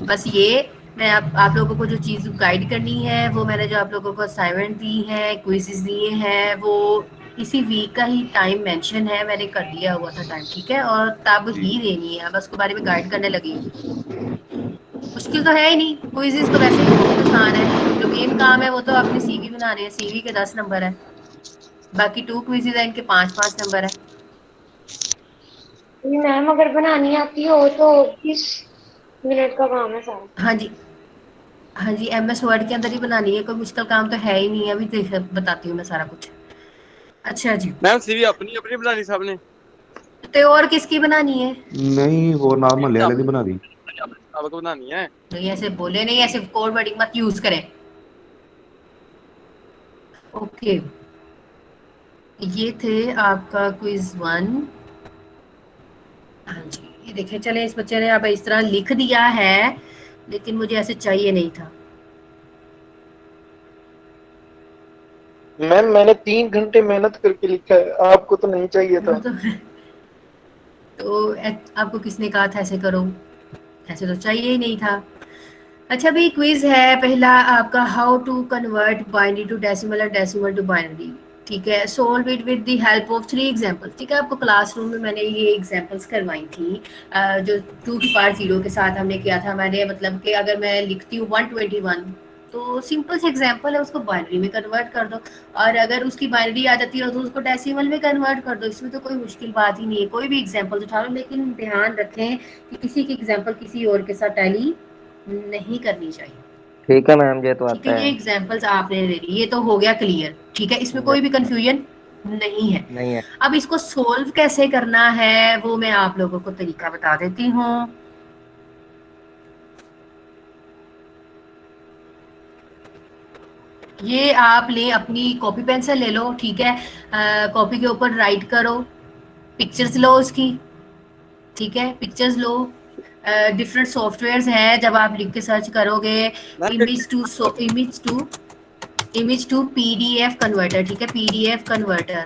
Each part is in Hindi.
बस ये मैं आप लोगों को जो चीज़ गाइड करनी है वो मैंने जो आप लोगों को असाइनमेंट दी है, क्विज़ेस दिए हैं, वो इसी वीक का ही टाइम मेंशन है, मैंने कर दिया हुआ था टाइम, ठीक है? और तब जी। ही देनी है, बस उसके बारे में गाइड करने लगी हूँ। मुश्किल तो है ही नहीं, क्विज़ेस तो वैसे ही बहुत आसान है। जो मेन काम है वो तो अपने सीवी बनाने हैं, सीवी के 10 नंबर है। बाकी 2 क्विज़ेस हैं, इनके 5-5 नंबर है। जी मैम, अगर बनानी आती हो तो 20 मिनट का काम है सारा। हाँ जी। हाँ जी, एमएस वर्ड के अंदर ही बनानी है, कोई मुश्किल काम तो है ही नहीं है, अभी देख बताती हूँ मैं सारा कुछ। अच्छा जी। मैम सीवी अपनी अपनी बनानी सबने। तो और किसकी बनानी है? नहीं वो नॉर्मल है, अलग ही बना दी। सबको बनानी है। नहीं ऐसे बोले नहीं, ऐसे कोड वर्डिंग मत यूज करें। ओके, ये थे आपका क्विज 1। हाँ जी, ये देखें, चले इस बच्चे ने अब इस तरह लिख दिया है, लेकिन मुझे ऐसे चाहिए नहीं था। मैम मैंने 3 घंटे मेहनत करके लिखा है, आपको तो नहीं चाहिए हाँ था। तो आपको किसने कहा था ऐसे करो? ऐसे तो चाहिए ही नहीं था। अच्छा भाई, क्विज है पहला आपका, how to convert binary to decimal और डेसिमल टू बाइनरी। ठीक है, solve it with the help of 3 examples. ठीक है, आपको क्लासरूम में मैंने ये एग्जांपल्स करवाई थी, जो 2 की पावर 0 के साथ हमने किया था। मैंने मतलब कि अगर मैं लिखती हूँ 121, तो सिंपल से एग्जांपल है, उसको बाइनरी में कन्वर्ट कर दो। और अगर उसकी बाइनरी आ जाती है तो उसको डेसिमल में कन्वर्ट कर दो। इसमें तो कोई मुश्किल बात ही नहीं है, कोई भी एग्जांपल उठा लो, लेकिन ध्यान रखें कि किसी की एग्जांपल किसी और के साथ टैली नहीं करनी चाहिए। ठीक है मैम, ये तो ठीक है, आता ये है। एग्जांपल्स आपने ले ली, ये तो हो गया क्लियर। ठीक है, इसमें कोई यस भी मैम। कंफ्यूजन नहीं है। नहीं है। अब इसको सोल्व कैसे करना है वो मैं आप लोगों को तरीका बता देती हूँ। ये आप ले, अपनी कॉपी पेंसिल ले लो, ठीक है? कॉपी के ऊपर राइट करो, पिक्चर्स लो उसकी। ठीक है, पिक्चर्स लो। डिफरेंट सॉफ्टवेयर्स हैं, जब आप लिख के सर्च करोगे, ma'am image to PDF converter. ठीक है, पीडीएफ कन्वर्टर।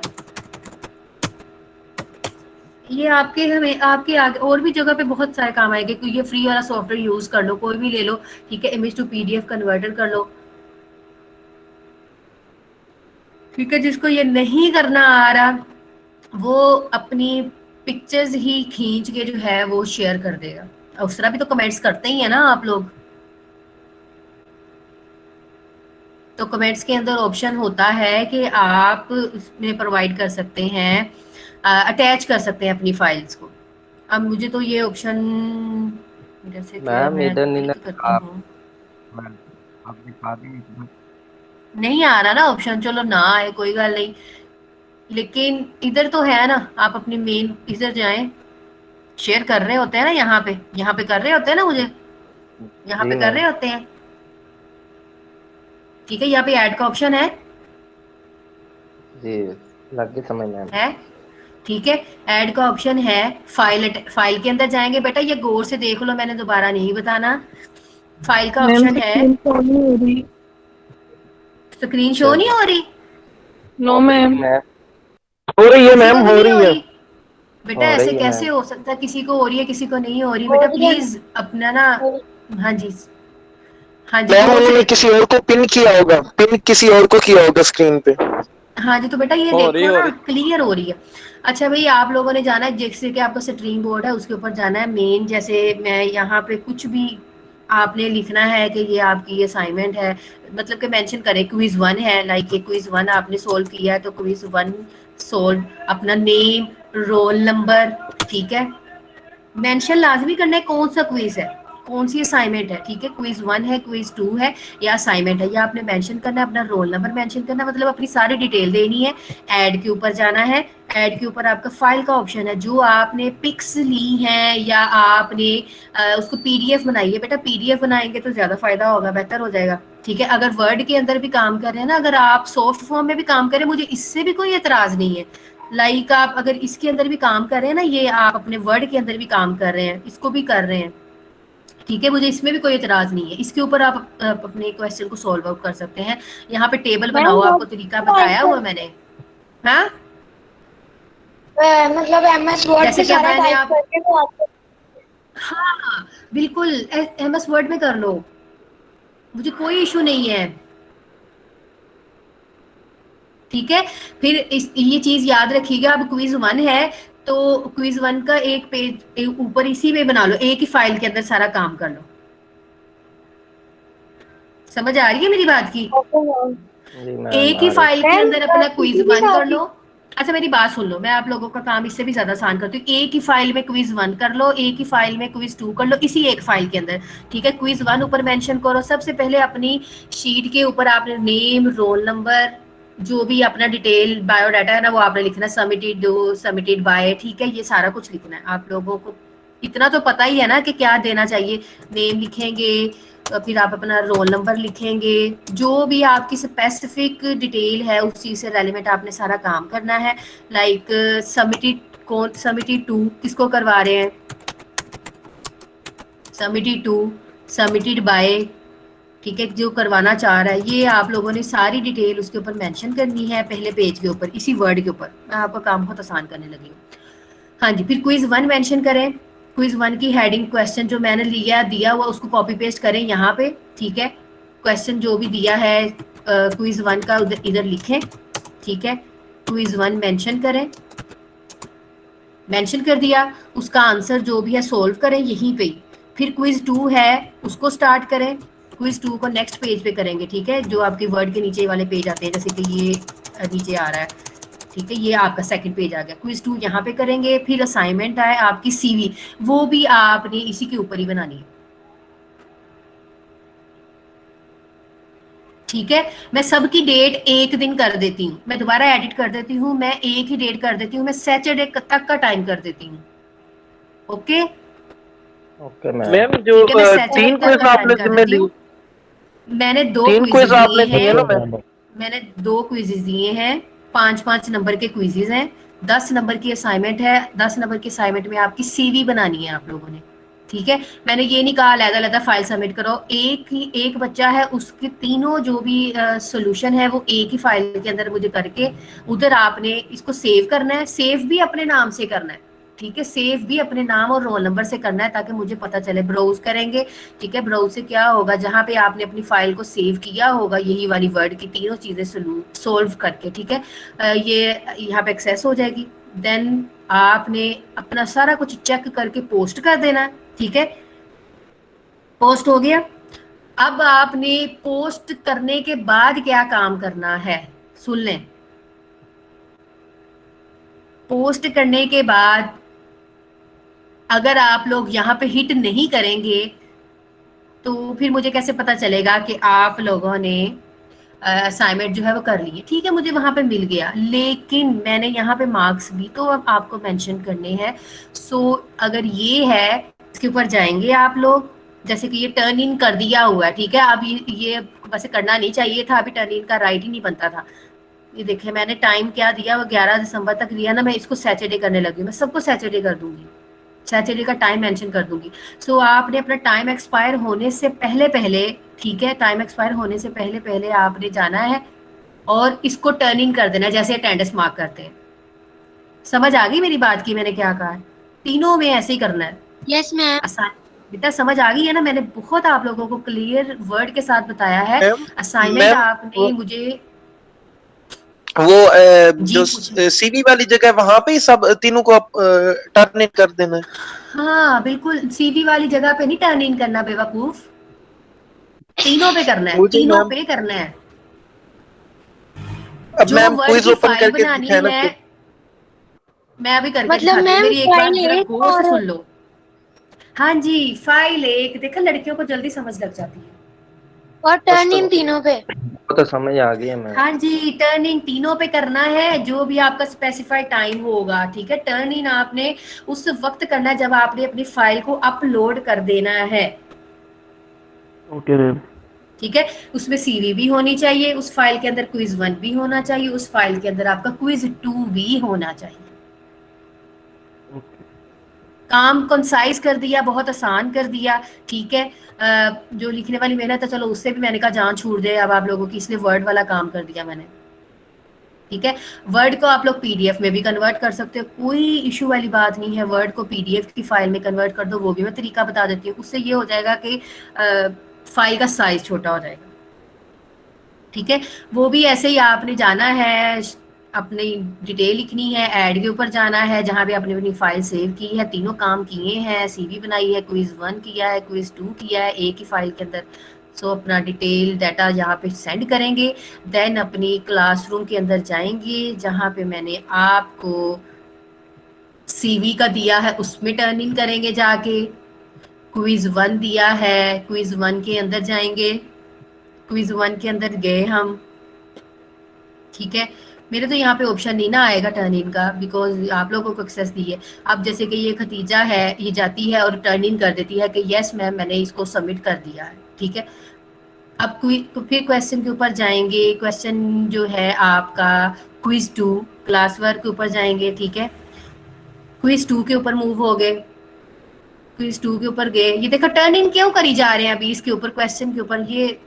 ये आपके हमें आपके आगे और भी जगह पे बहुत सारे काम आएंगे, क्योंकि ये फ्री वाला सॉफ्टवेयर यूज कर लो, कोई भी ले लो। ठीक है, इमेज टू पीडीएफ कन्वर्टर कर लो। ठीक है, जिसको ये नहीं करना आ रहा, वो अपनी पिक्चर्स ही खींच के जो है वो शेयर कर देगा। उस तरह भी तो कमेंट्स करते ही है ना आप लोग। तो कमेंट्स के अंदर ऑप्शन होता है कि आप उसमें प्रोवाइड कर सकते हैं, अटैच कर सकते हैं अपनी फाइल्स को। अब मुझे तो ये ऑप्शन, जैसे कि मैम मैं इधर नहीं ना। क्लिक करती आप हूँ, मैम, आप दिखा दी इधर। नहीं आ रहा ना ऑप्शन। चलो ना आए कोई गल नहीं, लेकिन इधर तो है ना। आप अपनी मेन इधर जाएं, शेयर कर रहे होते हैं ना, यहाँ पे कर रहे होते हैं ना मुझे, यहाँ जी पे कर मैम। रहे होते हैं। ठीक है, यहाँ पे ऐड का ऑप्शन जी, लग गई समझ मैम। है। ठीक है, ऐड का ऑप्शन है। फाइल के अंदर जाएंगे बेटा, ये गौर से देख लो, मैंने दोबारा नहीं बताना। फाइल का मैम ऑप्शन है। स्क्रीन शो नहीं हो रही। स्क्रीन शो नहीं चलो। हो रही? नो हो रही है मैम। मैम। हो रही है किसी मैम, को भी हो नहीं रही हो है। रही? बेटा हो ऐसे रही है कैसे मैम। हो सकता है, किसी को हो रही है किसी को नहीं हो रही? हो बेटा रही है प्लीज अपना ना, हाँ जी, हाँ जी, मैम गौर से उन्होंने देखो। किसी और को पिन किया होगा, पिन किसी और को किया होगा स्क्रीन पे। हाँ जी, तो बेटा ये हो रही देखो हो ना, रही। क्लियर हो रही है। अच्छा भाई, आप लोगों ने जाना है, जैसे कि आपका स्ट्रीम बोर्ड है उसके ऊपर जाना है मेन। जैसे मैं यहाँ पे कुछ भी आपने लिखना है कि ये आपकी असाइनमेंट है, मतलब कि मेंशन करें क्विज 1 है, लाइक ये क्विज 1 आपने सोल्व किया है, तो क्विज 1 सोल्व, अपना नेम, रोल नंबर। ठीक है, मेंशन लाजमी करना है कौन सा क्विज है, कौन सी असाइनमेंट है। ठीक है, क्विज 1 है, क्विज 2 है, या असाइनमेंट है, या आपने मेंशन करना है, अपना रोल नंबर मेंशन करना है, मतलब अपनी सारी डिटेल देनी है। ऐड के ऊपर जाना है। ऐड के ऊपर आपका फाइल का ऑप्शन है, जो आपने पिक्स ली हैं या आपने उसको पीडीएफ बनाई है। बेटा पीडीएफ बनाएंगे तो ज्यादा फायदा होगा, बेहतर हो जाएगा। ठीक है, अगर वर्ड के अंदर भी काम कर रहे हैं ना, अगर आप सॉफ्ट फॉर्म में भी काम करें, मुझे इससे भी कोई एतराज नहीं है। लाइक आप अगर इसके अंदर भी काम कर रहे हैं ना, ये आप अपने वर्ड के अंदर भी काम कर रहे हैं, इसको भी कर रहे हैं, ठीक है, मुझे इसमें भी कोई एतराज नहीं है। इसके ऊपर आप अपने क्वेश्चन को सॉल्व आउट कर सकते हैं। यहाँ पे टेबल मैम बनाओ, वर्ड आपको तरीका का बताया आंसर, हुआ मैंने। हाँ, मतलब MS वर्ड जैसे में कि अब सारा मैंने टाइप आप, करके तो आपको हाँ, बिल्कुल एमएस वर्ड में कर लो, मुझे कोई इशू नहीं है। ठीक है, फिर ये चीज याद रखिएगा। अब क्विज 1 है तो क्विज 1 का एक पेज ऊपर इसी में बना लो, एक ही फाइल के अंदर सारा काम कर लो। समझ आ रही है मेरी बात की? Okay ma'am. जी मैम एक ही आ रही। फाइल के मैम, अंदर अपना क्विज किसी भी 1 कर टॉपिक। लो। अच्छा मेरी बात सुन लो, मैं आप लोगों का काम इससे भी ज्यादा आसान करती हूँ। एक ही फाइल में क्विज 1 कर लो, एक ही फाइल में क्विज 2 कर लो, इसी एक फाइल के अंदर। ठीक है, क्विज 1 ऊपर मेंशन करो। सबसे पहले अपनी शीट के ऊपर आपने नेम, रोल नंबर, जो भी अपना डिटेल बायोडाटा है ना, वो आपने लिखना है। सबमिटेड दो, सबमिटेड बाय, ठीक है, ये सारा कुछ लिखना है। आप लोगों को इतना तो पता ही है ना कि क्या देना चाहिए। नेम लिखेंगे, फिर आप अपना रोल नंबर लिखेंगे, जो भी आपकी स्पेसिफिक डिटेल है उस चीज से रेलिवेंट आपने सारा काम करना है। लाइक सबमिटेड, कौन सबमिटेड टू किसको करवा रहे हैं, सबमिटेड टू, सबमिटेड बाय, ठीक है, जो करवाना चाह रहा है, ये आप लोगों ने सारी डिटेल उसके ऊपर मेंशन करनी है पहले पेज के ऊपर, इसी वर्ड के ऊपर। मैं आपका काम बहुत आसान करने लगी हूँ। हाँ जी, फिर क्विज 1 मेंशन करें। क्विज 1 की हेडिंग क्वेश्चन जो मैंने दिया हुआ उसको कॉपी पेस्ट करें यहाँ पे। ठीक है, क्वेश्चन जो भी दिया है क्विज 1 का इधर लिखें। ठीक है, क्विज 1 मेंशन करें, मेंशन कर दिया, उसका आंसर जो भी है सोल्व करें यहीं पे ही। फिर क्विज 2 है, उसको स्टार्ट करें। क्विज 2 को नेक्स्ट पेज पे करेंगे। ठीक है, जो आपके वर्ड के नीचे वाले पेज आते हैं, जैसे कि ये नीचे आ रहा है। ठीक है, ये आपका सेकंड पेज आ गया। क्विज 2 यहाँ पे करेंगे। फिर असाइनमेंट है आपकी सीवी, वो भी आपने इसी के ऊपर ही बनानी है। ठीक है, मैं सबकी डेट एक दिन कर देती हूँ, मैं दोबारा एडिट कर देती हूँ, मैं एक ही डेट कर देती हूँ, मैं सैटरडे तक का टाइम कर देती हूँ। Okay, okay ma'am. मैम जो ठीक है, मैं सैटरडे 3 तक क्विज का टाइम आपने कर जिम्मे देती दी, हूँ। मैंने 2 3 क्विजेज क्विज दिए आपने दिए हैं, ना मैम? मैंने 2 क्विजेज दिए हैं, 5-5 नंबर के क्विजेज हैं, 10 नंबर की असाइनमेंट है। 10 नंबर की असाइनमेंट में आपकी सीवी बनानी है आप लोगों ने। ठीक है, मैंने ये नहीं कहा अलग-अलग फाइल सबमिट करो। एक बच्चा है, उसके तीनों जो भी सॉल्यूशन है वो एक ही फाइल के अंदर मुझे करके उधर आपने इसको सेव करना है। सेव भी अपने नाम से करना है। ठीक है, सेव भी अपने नाम और रोल नंबर से करना है ताकि मुझे पता चले। ब्राउज करेंगे। ठीक है, ब्राउज से क्या होगा, जहाँ पे आपने अपनी फाइल को सेव किया होगा यही वाली वर्ड की तीनों चीजें सोल्व करके, ठीक है, ये यहाँ पे एक्सेस हो जाएगी। देन आपने अपना सारा कुछ चेक करके पोस्ट कर देना। ठीक है, पोस्ट हो गया। अब आपने पोस्ट करने के बाद क्या काम करना है, सुन लें। पोस्ट करने के बाद अगर आप लोग यहाँ पे हिट नहीं करेंगे तो फिर मुझे कैसे पता चलेगा कि आप लोगों ने असाइनमेंट जो है वो कर ली है। ठीक है, मुझे वहां पे मिल गया, लेकिन मैंने यहाँ पे मार्क्स भी तो अब आपको मेंशन करने हैं। सो अगर ये है, इसके ऊपर जाएंगे आप लोग। जैसे कि ये टर्न इन कर दिया हुआ है। ठीक है, अब ये वैसे करना नहीं चाहिए था, अभी टर्न इन का राइट ही नहीं बनता था। ये देखिए मैंने टाइम क्या दिया, वो 11 दिसंबर तक दिया ना, मैं इसको सैटरडे करने लगी। मैं सबको सैटरडे कर दूंगी, सैटरडे का टाइम मेंशन कर दूंगी। सो आपने अपना टाइम एक्सपायर होने से पहले पहले, ठीक है, टाइम एक्सपायर होने से पहले पहले आपने जाना है और इसको टर्न इन कर देना है, जैसे अटेंडेंस मार्क करते हैं। समझ आ गई मेरी बात की मैंने क्या कहा है? तीनों में ऐसे ही करना है। Yes ma'am. आसान, बेटा समझ आ गई है ना? मैंने बहुत आप लोगों को क्लियर वर्ड के साथ बताया है। मैम असाइनमेंट मैम आपने मुझे वो जी जो पूछे। सीवी वाली जगह है वहां पे ही सब तीनों को आप टर्न इन कर देना है। हाँ बिल्कुल, सीवी वाली जगह पे नहीं टर्न इन करना बेवकूफ, तीनों पे करना है, मुझे तीनों मैम, पे करना है। अब जो मैम वर्ड क्विज की ओपन फाइल करके बनानी दिखाया ना है, खुद। मैं अभी करके मतलब दिखाती हूँ, मैम मेरी एक बात फाइल जरा एक गौर से और सुन लो। हाँ जी, फाइल एक, देखा लड़कियों को जल्दी समझ लग जाती है। टर्न इन अस्तगफुरुल्लाह। तीनों पे। वो तो समझ आ गई है मैम। हाँ जी, टर्न इन तीनों पे करना है, जो भी आपका स्पेसिफाइड टाइम होगा। ठीक है, टर्न इन आपने उस वक्त करना है जब आपने अपनी फाइल को अपलोड कर देना है। Okay ma'am. ठीक है, उसमें सीवी भी होनी चाहिए, उस फाइल के अंदर क्विज 1 भी होना चाहिए, उस फाइल के अंदर आपका क्विज 2 भी होना चाहिए। काम कंसाइज कर दिया, बहुत आसान कर दिया। ठीक है, जो लिखने वाली मेहनत है चलो उससे भी मैंने कहा जान छूट दे अब आप लोगों की, इसलिए वर्ड वाला काम कर दिया मैंने। ठीक है। वर्ड को आप लोग पीडीएफ में भी कन्वर्ट कर सकते हो, कोई इशू वाली बात नहीं है। वर्ड को पीडीएफ की फाइल में कन्वर्ट कर दो, वो भी मैं तरीका बता देती हूँ। उससे ये हो जाएगा कि फाइल का साइज छोटा हो जाएगा, ठीक है। वो भी ऐसे ही आपने जाना है, अपनी डिटेल लिखनी है, ऐड के ऊपर जाना है जहाँ पे आपने अपनी फाइल सेव की है, तीनों काम किए हैं, सीवी बनाई है, क्विज 1 किया है, क्विज 2 किया है एक ही फाइल के अंदर। सो अपना डिटेल डाटा यहाँ पे सेंड करेंगे, देन अपनी क्लासरूम के अंदर जाएंगे जहाँ पे मैंने आपको सीवी का दिया है उसमें टर्न इन करेंगे जाके। क्विज 1 दिया है, क्विज 1 के अंदर जाएंगे, क्विज 1 के अंदर गए हम, ठीक है। मेरे तो यहाँ पे ऑप्शन नहीं ना आएगा टर्न इन का, बिकॉज आप लोगों को एक्सेस दी है। अब जैसे कि ये खतीजा है, ये जाती है और टर्न इन कर देती है कि यस मैम मैंने इसको सबमिट कर दिया है, ठीक है। अब फिर क्वेश्चन के ऊपर जाएंगे, क्वेश्चन जो है आपका क्विज 2 क्लास वर्क के ऊपर जाएंगे, ठीक है। क्विज 2 के ऊपर मूव हो गए, क्विज 2 के ऊपर गए, ये देखो टर्न इन क्यों करी जा रहे हैं अभी इसके ऊपर, क्वेश्चन के ऊपर। ये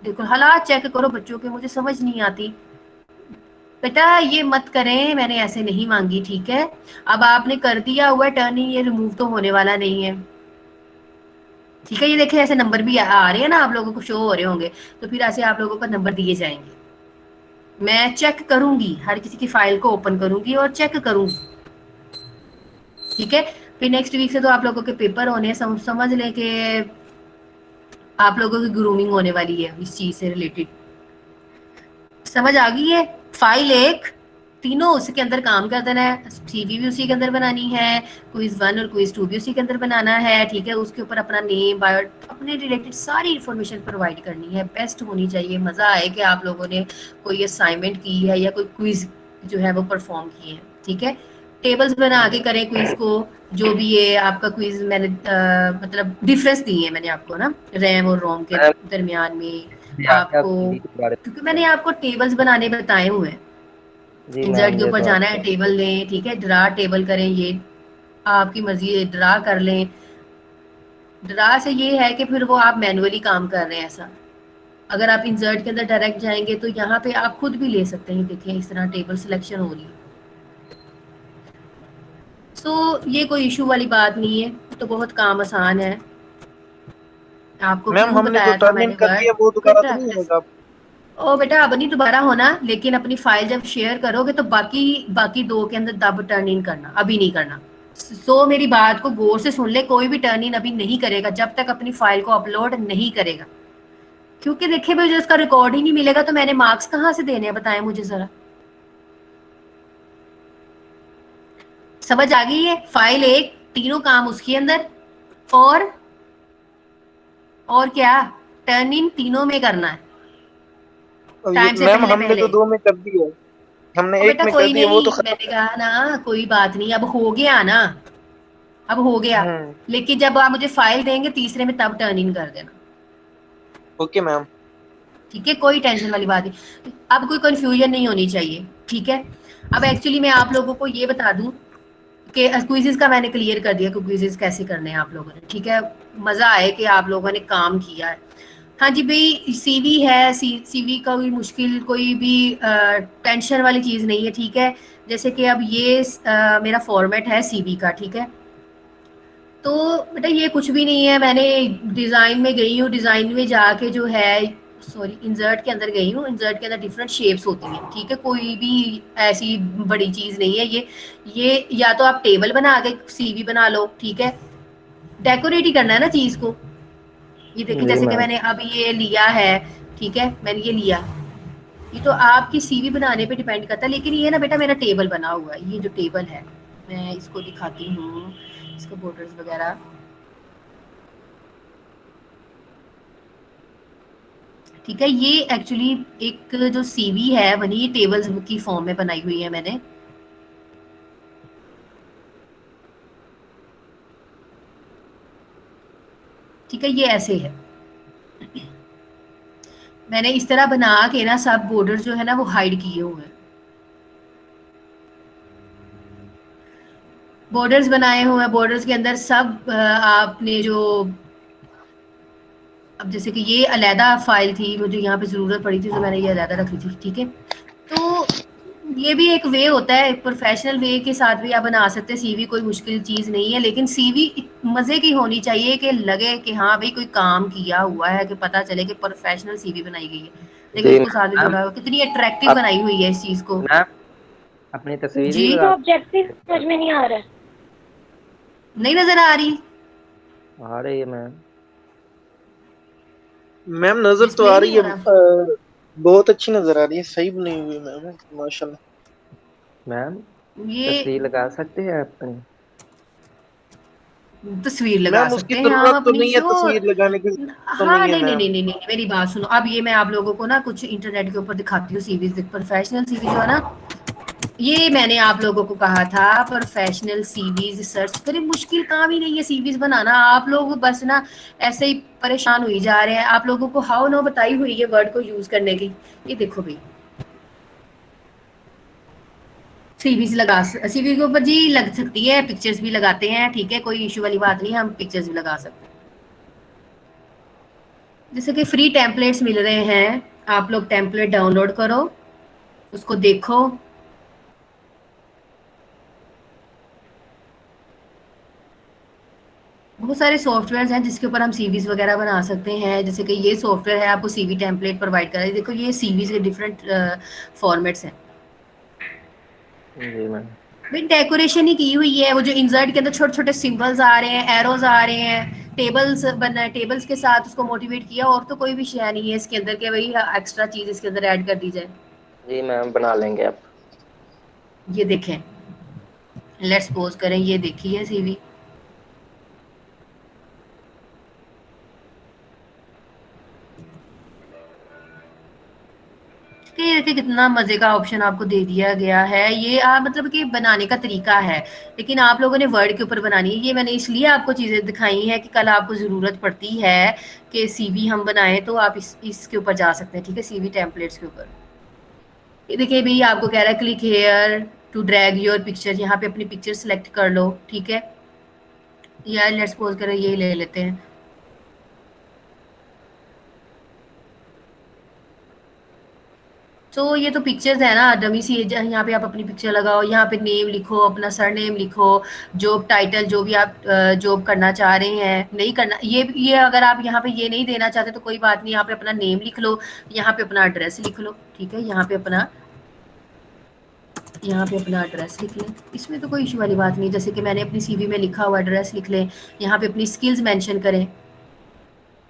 देखो हालात चेक करो बच्चों के, मुझे समझ नहीं आती बेटा, ये मत करें, मैंने ऐसे नहीं मांगी, ठीक है। अब आपने कर दिया हुआ टर्न इन, ये रिमूव तो होने वाला नहीं है, ठीक है। ये देखें ऐसे नंबर भी आ रहे हैं ना, आप लोगों को शो हो रहे होंगे, तो फिर ऐसे आप लोगों को नंबर दिए जाएंगे। मैं चेक करूंगी, हर किसी की फाइल को ओपन करूंगी और चेक करूंगी, ठीक है। फिर नेक्स्ट वीक से तो आप लोगों के पेपर होने हैं, समझ लें कि आप लोगों की ग्रूमिंग होने वाली है इस चीज से रिलेटेड। समझ आ गई है? फाइल एक, तीनों उसके अंदर काम कर देना है, सीवी भी उसी के अंदर बनानी है, क्विज 1 और क्विज 2 भी उसी के अंदर बनाना है, ठीक है। उसके ऊपर अपना नेम, बायो, अपने रिलेटेड सारी इंफॉर्मेशन प्रोवाइड करनी है, बेस्ट होनी चाहिए। मज़ा आए कि आप लोगों ने कोई असाइनमेंट की है या कोई क्विज जो है वो परफॉर्म किए हैं, ठीक है। टेबल्स बना के करें क्विज को, जो भी ये आपका क्विज मैंने मतलब डिफरेंस दी है मैंने आपको ना, रैम और रोम के दरमियान में आपको, क्योंकि मैंने आपको टेबल्स बनाने बताए हुए हैं। इंसर्ट के ऊपर जाना है, टेबल लें, ठीक है, ड्रा टेबल करें, ये आपकी मर्जी, ड्रा कर लें। ड्रा से ये है कि फिर वो आप मैनुअली काम कर रहे हैं ऐसा। अगर आप इंसर्ट के अंदर डायरेक्ट जाएंगे तो यहाँ पे आप खुद भी ले सकते हैं, देखें इस तरह टेबल सिलेक्शन हो रही है। सो ये कोई इशू वाली बात नहीं है, तो बहुत काम आसान है। आपको मैम क्यों हमने बताया जो था टर्न इन मैंने कर दिया वो दोबारा तो नहीं होगा? ओ बेटा अब नहीं दोबारा होना, लेकिन अपनी फाइल जब शेयर करोगे तो बाकी 2 के अंदर दब टर्न इन करना, अभी नहीं करना। सो मेरी बात को गौर से सुन ले, कोई भी टर्न इन अभी नहीं करेगा जब तक अपनी फाइल को अपलोड नहीं करेगा, क्योंकि देखिए भाई जो इसका रिकॉर्ड ही नहीं मिलेगा तो मैंने मार्क्स कहाँ से देने हैं, बताएं मुझे जरा। समझ आ गई है? फाइल एक, तीनों काम उसके अंदर, और क्या, टर्न इन तीनों में करना है टाइम से मैम पहले हमने तो 2 में कर दिया, हमने एक बेटा में कोई कर दिया, वो तो नहीं, मैंने कहा ना कोई बात नहीं, अब हो गया ना, अब हो गया। लेकिन जब आप मुझे फाइल देंगे तीसरे में तब टर्न इन कर देना, ओके मैम, ठीक है। कोई टेंशन वाली बात नहीं, अब कोई कंफ्यूजन नहीं होनी चाहिए, ठीक है। अब एक्चुअली मैं आप लोगों को ये बता दूं कि क्विज़ेस का मैंने क्लियर कर दिया कि क्विज़ेस कैसे करने हैं आप लोगों ने, ठीक है। मज़ा आए कि आप लोगों ने काम किया है। हाँ जी भाई, सीवी है, सीवी का कोई मुश्किल, कोई भी टेंशन वाली चीज़ नहीं है, ठीक है। जैसे कि अब ये मेरा फॉर्मेट है सीवी का, ठीक है। तो बेटा ये कुछ भी नहीं है, मैंने डिज़ाइन में गई हूँ, डिज़ाइन में जाके जो है, सॉरी इंसर्ट के अंदर गई हूँ, इंसर्ट के अंदर डिफरेंट शेप्स होती हैं, ठीक है। कोई भी ऐसी बड़ी चीज़ नहीं है ये या तो आप टेबल बना के सीवी बना लो, ठीक है। डेकोरेट ही करना है ना चीज़ को। ये देखिए जैसे कि मैंने अब ये लिया है, ठीक है, मैंने ये लिया, ये तो आपकी सीवी बनाने पे डिपेंड करता है। लेकिन ये ना बेटा मेरा टेबल बना हुआ है, ये जो टेबल है मैं इसको दिखाती हूँ, इसको बॉर्डर्स वगैरह, ठीक है। ये एक्चुअली एक जो सीवी है बनी ये टेबल्स की फॉर्म में बनाई हुई है मैंने, ठीक है। ये ऐसे है, मैंने इस तरह बना के ना सब बॉर्डर जो है ना वो हाइड किए हुए हैं, बॉर्डर्स बनाए हुए हैं। बॉर्डर्स के अंदर सब आपने जो, अब जैसे कि ये अलहदा फाइल थी, मुझे यहाँ पे ज़रूरत पड़ी थी तो मैंने ये अलहदा रखी थी, ठीक है। तो ये भी एक वे होता है, प्रोफेशनल वे के साथ भी आप बना सकते हैं सीवी, कोई मुश्किल चीज़ नहीं है, लेकिन सीवी मज़े की होनी चाहिए कि लगे कि हाँ भाई कोई काम किया हुआ है, कि पता चले कि प्रोफेशनल सीवी बनाई गई है। लेकिन जी उसको साथ में मैम। जोड़ा हुआ, कितनी अट्रैक्टिव आप बनाई हुई है इस चीज़ को। मैम अपनी तस्वीर जी भी तो लगा ऑब्जेक्टिव समझ में नहीं आ रहा है। नहीं नजर आ रही? आ रही है मैम। मैम नजर तो डिस्प्ले आ नहीं रही हो है, रहा? बहुत अच्छी नजर आ रही है, सही बनी हुई है मैम, माशाल्लाह। मैम ये तस्वीर लगा सकते हैं अपनी? तस्वीर लगा मैम उसकी सकते हैं हम जरूरत तो अपनी, नहीं है, श्योर। तस्वीर लगाने की तो हाँ नहीं है नहीं नहीं मैम। नहीं नहीं नहीं, मेरी बात सुनो, अब ये मैं आप लोगों को ना कुछ इंटरनेट के ऊपर दिखाती हूँ सीवीज, प्रोफेशनल सीवी जो है ना, ये मैंने आप लोगों को कहा था प्रोफेशनल सीवीज सर्च करें, मुश्किल काम ही नहीं है सीवीज बनाना। आप लोग बस ना ऐसे ही परेशान हुई जा रहे हैं, आप लोगों को हाउ नो बताई हुई है वर्ड को यूज करने की। ये देखो भाई, सीवीज लगा, सीवी के ऊपर जी लग सकती है, पिक्चर्स भी लगाते हैं, ठीक है, कोई इशू वाली बात नहीं है, हम पिक्चर्स भी लगा सकते हैं। जैसे कि फ्री टेम्पलेट्स मिल रहे हैं, आप लोग टेम्पलेट डाउनलोड करो, उसको देखो। बहुत सारे सॉफ्टवेयर हैं जिसके ऊपर हम सीवीज वगैरह बना सकते हैं, जैसे कि ये सॉफ्टवेयर है, आपको सीवी टेम्पलेट प्रोवाइड कर रहा है। देखो ये सीवीज के डिफरेंट फॉर्मेट्स हैं। जी मैम। भाई डेकोरेशन ही की हुई है, वो जो इंसर्ट के अंदर छोटे छोटे सिंबल्स आ रहे हैं, एरोज आ रहे हैं, टेबल्स बनना है, टेबल्स के साथ उसको मोटिवेट किया, और तो कोई भी शय नहीं है इसके अंदर के भाई एक्स्ट्रा चीज इसके अंदर ऐड कर दी जाए। जी मैम बना लेंगे आप। ये देखें, लेट्स पोज करें, ये देखिए सीवी, कि देखिए कितना मजे का ऑप्शन आपको दे दिया गया है। ये मतलब कि बनाने का तरीका है, लेकिन आप लोगों ने वर्ड के ऊपर बनानी है। ये मैंने इसलिए आपको चीजें दिखाई हैं कि कल आपको जरूरत पड़ती है कि सीवी हम बनाएं, तो आप इसके ऊपर जा सकते हैं, ठीक है, सीवी टेम्पलेट्स के ऊपर। ये देखिए भाई, आपको कह रहा है click here to drag your picture, यहाँ पे अपनी पिक्चर सेलेक्ट कर लो, ठीक है। यार लेट्स सपोज करें ये ले लेते हैं, तो ये तो पिक्चर्स है ना डमी सी, यहाँ पे आप अपनी पिक्चर लगाओ, यहाँ पे नेम लिखो, अपना सर नेम लिखो, जॉब टाइटल जो भी आप जॉब करना चाह रहे हैं, नहीं करना, ये अगर आप यहाँ पे ये नहीं देना चाहते तो कोई बात नहीं, यहाँ पे अपना नेम लिख लो, यहाँ पे अपना एड्रेस लिख लो, ठीक है, यहाँ पे अपना एड्रेस लिख लें, इसमें तो कोई इशू वाली बात नहीं। जैसे कि मैंने अपनी सीवी में लिखा हुआ एड्रेस लिख लें, यहाँ पे अपनी स्किल्स मेंशन करें।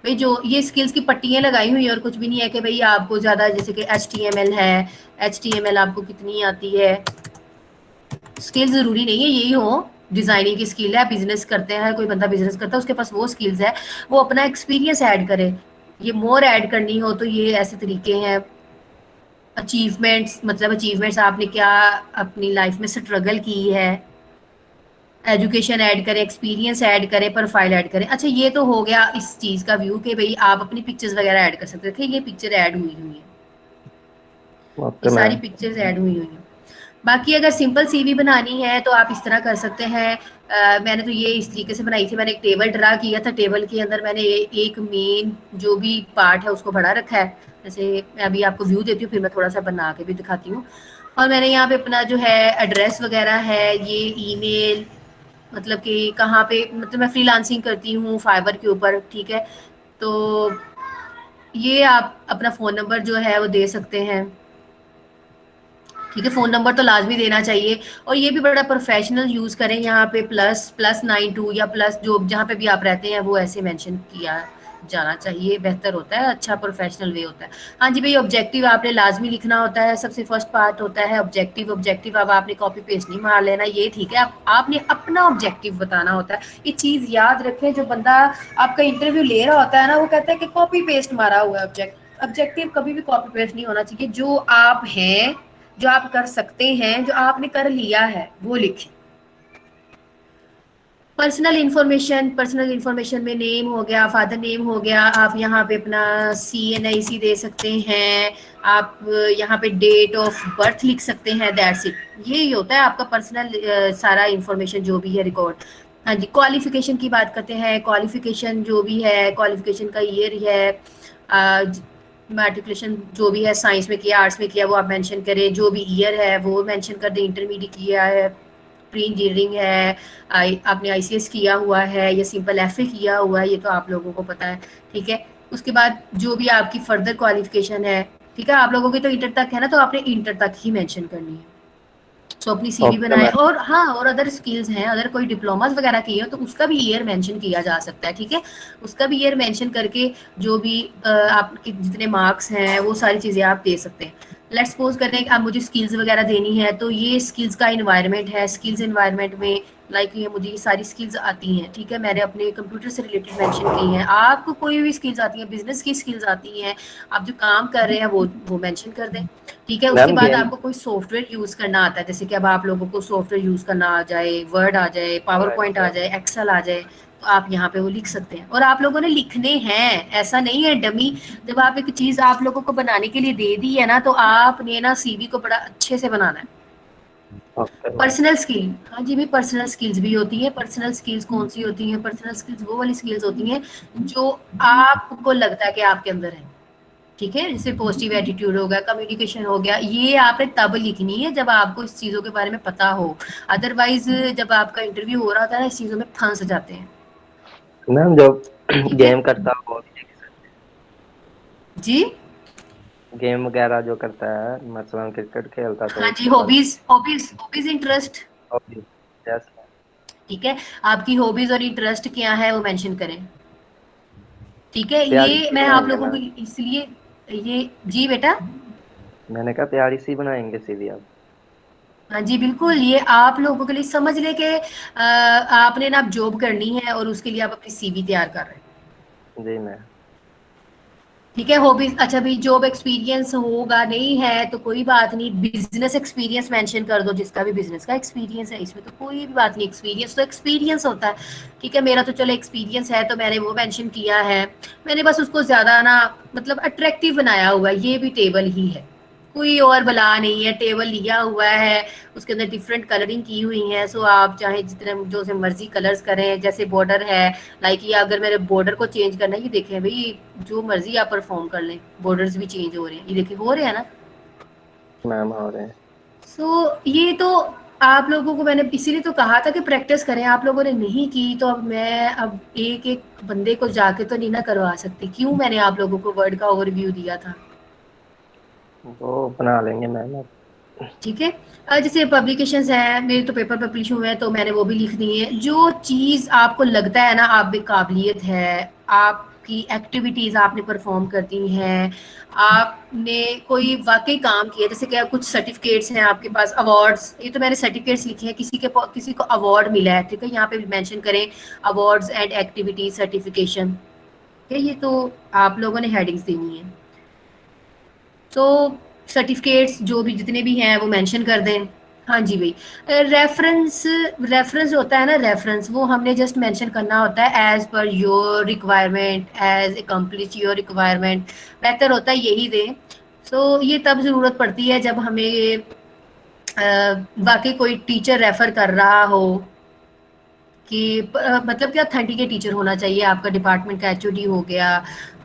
भाई जो ये स्किल्स की पट्टियाँ लगाई हुई हैं, और कुछ भी नहीं है कि भाई आपको ज़्यादा, जैसे कि HTML है, HTML आपको कितनी आती है, स्किल ज़रूरी नहीं है यही हो, डिज़ाइनिंग की स्किल है, बिजनेस करते हैं, कोई बंदा बिजनेस करता है उसके पास वो स्किल्स है, वो अपना एक्सपीरियंस ऐड करे। ये मोर ऐड करनी हो तो ये ऐसे तरीके हैं। अचीवमेंट्स, मतलब अचीवमेंट्स आपने क्या अपनी लाइफ में स्ट्रगल की है, एजुकेशन ऐड करें, एक्सपीरियंस ऐड करें, प्रोफाइल ऐड करें। अच्छा ये तो हो गया इस चीज़ का व्यू कि भाई आप अपनी पिक्चर्स वगैरह ऐड कर सकते थे, ये पिक्चर ऐड हुई हुई है, ये ओके सारी मैम। पिक्चर्स ऐड हुई हुई हैं। बाकी अगर सिंपल सीवी बनानी है तो आप इस तरह कर सकते हैं। मैंने तो ये इस तरीके से बनाई थी, मैंने एक टेबल ड्रा किया था, टेबल के अंदर मैंने एक मेन जो भी पार्ट है उसको भरा रखा है। जैसे मैं अभी आपको व्यू देती हूँ, फिर मैं थोड़ा सा बना के भी दिखाती हूँ। और मैंने यहाँ पे अपना जो है एड्रेस वगैरह है, ये ईमेल, मतलब कि कहाँ पे, मतलब मैं फ्रीलांसिंग करती हूँ फाइवर के ऊपर, ठीक है, तो ये आप अपना फ़ोन नंबर जो है वो दे सकते हैं, ठीक है, फ़ोन नंबर तो लाजमी देना चाहिए। और ये भी बड़ा प्रोफेशनल यूज़ करें, यहाँ पे +92 या प्लस जो जहाँ पे भी आप रहते हैं वो ऐसे मेंशन किया जाना चाहिए, बेहतर होता है, अच्छा प्रोफेशनल वे होता है। हाँ जी भाई, ऑब्जेक्टिव आपने लाजमी लिखना होता है, सबसे फर्स्ट पार्ट होता है ऑब्जेक्टिव। ऑब्जेक्टिव अब आपने कॉपी पेस्ट नहीं मार लेना, ये ठीक है, आपने अपना ऑब्जेक्टिव बताना होता है। ये चीज़ याद रखें, जो बंदा आपका इंटरव्यू ले रहा होता है ना, वो कहता है कि कॉपी पेस्ट मारा हुआ है ऑब्जेक्टिव कभी भी कॉपी पेस्ट नहीं होना चाहिए। जो आप हैं, जो आप कर सकते हैं, जो आपने कर लिया है, वो लिखें। पर्सनल इंफॉर्मेशन में नेम हो गया, फादर नेम हो गया, आप यहाँ पे अपना CNIC दे सकते हैं, आप यहाँ पे डेट ऑफ बर्थ लिख सकते हैं, दैट्स इट। यही होता है आपका पर्सनल सारा इंफॉर्मेशन जो भी है रिकॉर्ड। हाँ जी, क्वालिफिकेशन की बात करते हैं, क्वालिफिकेशन जो भी है, क्वालिफिकेशन का ईयर है, मैट्रिकुलेशन जो भी है साइंस में किया, आर्ट्स में किया, वो आप मेंशन करें। जो भी ईयर है वो मेंशन कर दें। इंटरमीडिएट किया है, प्री इंजीनियरिंग है, आपने आईसीएस किया हुआ है या सिंपल एफए किया हुआ है, ये तो आप लोगों को पता है, ठीक है। उसके बाद जो भी आपकी फर्दर क्वालिफिकेशन है, ठीक है, आप लोगों की तो इंटर तक है ना, तो आपने इंटर तक ही मेंशन करनी है। सो अपनी सीवी ओके बनाए। मैम। और हाँ, और अदर स्किल्स हैं, अगर कोई डिप्लोमास वगैरह किए हो तो उसका भी ईयर मेंशन किया जा सकता है, ठीक है। उसका भी ईयर मेंशन करके जो भी आपके जितने मार्क्स हैं वो सारी चीज़ें आप दे सकते हैं। लेट्स सपोज करते हैं कि आप मुझे स्किल्स वगैरह देनी है, तो ये स्किल्स का इन्वायरमेंट है। स्किल्स इन्वायरमेंट में लाइक ये मुझे ये सारी स्किल्स आती हैं, ठीक है, मैंने अपने कंप्यूटर से रिलेटेड मेंशन की हैं। आपको कोई भी स्किल्स आती हैं, बिजनेस की स्किल्स आती हैं, आप जो काम कर रहे हैं वो मेंशन कर दें, ठीक है। उसके मैम बाद गेम आपको कोई सॉफ्टवेयर यूज़ करना आता है, जैसे कि अब आप लोगों को सॉफ्टवेयर यूज़ करना आ जाए, वर्ड आ जाए, पावर पॉइंट आ जाए, एक्सेल आ जाए, तो आप यहाँ पे वो लिख सकते हैं। और आप लोगों ने लिखने हैं, ऐसा नहीं है डमी। जब आप एक चीज़ आप लोगों को बनाने के लिए दे दी है ना, तो आपने ना सीवी को बड़ा अच्छे से बनाना है। Okay ma'am. पर्सनल स्किल, हाँ जी भाई, पर्सनल स्किल्स भी होती है। पर्सनल स्किल्स कौन सी होती हैं? पर्सनल स्किल्स वो वाली स्किल्स होती हैं जो आपको लगता है कि आपके अंदर है, ठीक है। जैसे पॉजिटिव एटीट्यूड हो गया, कम्युनिकेशन हो गया, ये आपने तब लिखनी है जब आपको इस चीज़ों के बारे में पता हो। अदरवाइज जब आपका इंटरव्यू हो रहा था ना, इस चीज़ों में फंस जाते हैं, मैम जो ठीक है गेम करता है वो भी जी। गेम वगैरह जो करता है, मसलन क्रिकेट खेलता तो हाँ जी, उसके बारे हॉबीज हॉबीज हॉबीज इंटरेस्ट, में। यस। ठीक है। आपकी हॉबीज और इंटरेस्ट क्या है वो मेंशन करें, ठीक है। प्यारी ये सी मैं आप बनाएंगे लोगों को मैम। इसलिए ये जी बेटा, मैंने कहा प्यारी सी बनाएंगे सीवी आप। हाँ जी बिल्कुल, ये आप लोगों के लिए समझ ले के आपने ना अब जॉब करनी है और उसके लिए आप अपनी सीवी तैयार कर रहे हैं, जी मैम। ठीक है। हॉबीज, अच्छा भाई, जॉब एक्सपीरियंस होगा नहीं है तो कोई बात नहीं, बिजनेस एक्सपीरियंस मेंशन कर दो, जिसका भी बिजनेस का एक्सपीरियंस है, इसमें तो कोई भी बात नहीं। एक्सपीरियंस तो एक्सपीरियंस होता है, ठीक है। मेरा तो चलो एक्सपीरियंस है तो मैंने वो मेंशन किया है। मैंने बस उसको ज्यादा ना मतलब अट्रैक्टिव बनाया हुआ है। ये भी टेबल ही है, कोई और बला नहीं है। टेबल लिया हुआ है, उसके अंदर डिफरेंट कलरिंग की हुई है। सो आप चाहे जितने जो से मर्जी कलर्स करें, जैसे बॉर्डर है, लाइक ये अगर मेरे बॉर्डर को चेंज करना है, ये देखें भाई, जो मर्जी आप परफॉर्म कर लें, बॉर्डर्स भी चेंज हो रहे हैं, ये देखें हो रहे हैं ना। मैम हो रहे हैं। सो ये तो आप लोगों को मैंने इसीलिए तो कहा था कि प्रैक्टिस करें। आप लोगों ने नहीं की, तो अब मैं अब एक एक बंदे को जाके तो नहीं ना करवा सकती। क्यों मैंने आप लोगों को वर्ड का ओवरव्यू दिया था, वो बना लेंगे मैम आप। ठीक है। जैसे पब्लिकेशंस हैं, मेरे तो पेपर पब्लिश हुए हैं तो मैंने वो भी लिख दी है। जो चीज़ आपको लगता है ना आप में काबिलियत है, आपकी एक्टिविटीज़ आपने परफॉर्म करती हैं, आपने कोई वाकई काम किया, जैसे क्या कुछ सर्टिफिकेट्स हैं आपके पास, अवार्ड्स, ये तो मैंने सर्टिफिकेट्स लिखे हैं, किसी को अवार्ड मिला है, ठीक है, यहाँ पे मेंशन करें अवार्ड्स एंड एक्टिविटीज सर्टिफिकेशन, ठीक है। ये तो आप लोगों ने हेडिंग्स देनी है। तो सर्टिफिकेट्स जो भी जितने भी हैं वो मेंशन कर दें। हाँ जी भाई, रेफरेंस, रेफरेंस होता है ना, रेफरेंस वो हमने जस्ट मेंशन करना होता है as per your requirement, as accomplish your requirement, बेहतर होता है यही दें। सो ये तब ज़रूरत पड़ती है जब हमें वाकई कोई टीचर रेफर कर रहा हो कि मतलब कि ऑथेंटिकेट टीचर होना चाहिए, आपका डिपार्टमेंट का एचओडी हो गया,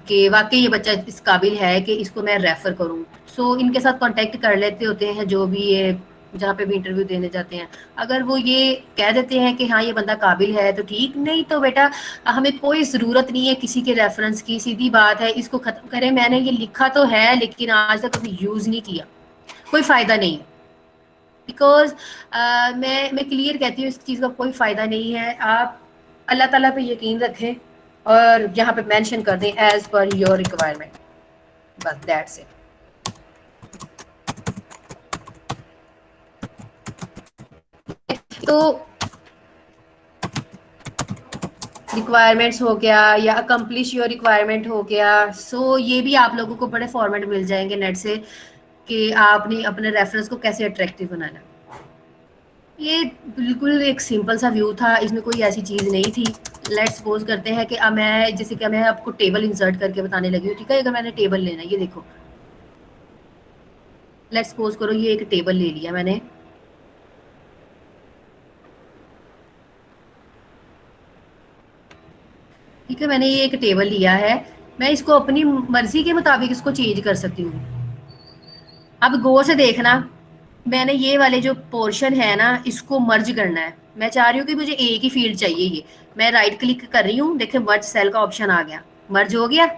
कि वाकई ये बच्चा इस काबिल है कि इसको मैं रेफर करूं। सो इनके साथ कांटेक्ट कर लेते होते हैं जो भी ये जहाँ पे भी इंटरव्यू देने जाते हैं। अगर वो ये कह देते हैं कि हाँ ये बंदा काबिल है तो ठीक, नहीं तो बेटा हमें कोई ज़रूरत नहीं है किसी के रेफरेंस की, सीधी बात है, इसको ख़त्म करें। मैंने ये लिखा तो है लेकिन आज तक कभी यूज़ नहीं किया, कोई फ़ायदा नहीं है। बिकॉज मैं क्लियर कहती हूँ, इस चीज़ का कोई फ़ायदा नहीं है। आप अल्लाह ताला पे यकीन रखें और यहाँ पे मेंशन कर दें एज पर योर रिक्वायरमेंट, बस दैट्स इट। तो रिक्वायरमेंट्स हो गया या अकम्प्लिश योर रिक्वायरमेंट हो गया। सो ये भी आप लोगों को बड़े फॉर्मेट मिल जाएंगे नेट से कि आपने अपने रेफरेंस को कैसे अट्रैक्टिव बनाना है। ये बिल्कुल एक सिंपल सा व्यू था, इसमें कोई ऐसी चीज़ नहीं थी। लेट्स सपोज करते हैं कि अब मैं जैसे कि मैं आपको टेबल इंसर्ट करके बताने लगी हूँ, ठीक है। अगर मैंने टेबल लेना है, ये देखो, लेट्स सपोज करो ये एक टेबल ले लिया मैंने, ठीक है। मैंने ये एक टेबल लिया है, मैं इसको अपनी मर्जी के मुताबिक इसको चेंज कर सकती हूँ। अब गौर से देखना, मैंने ये वाले जो पोर्शन है ना इसको मर्ज करना है। मैं चाह रही हूँ कि मुझे एक ही फील्ड चाहिए ये। मैं राइट क्लिक कर रही हूँ, देखिए मर्ज सेल का ऑप्शन आ गया, मर्ज हो गया।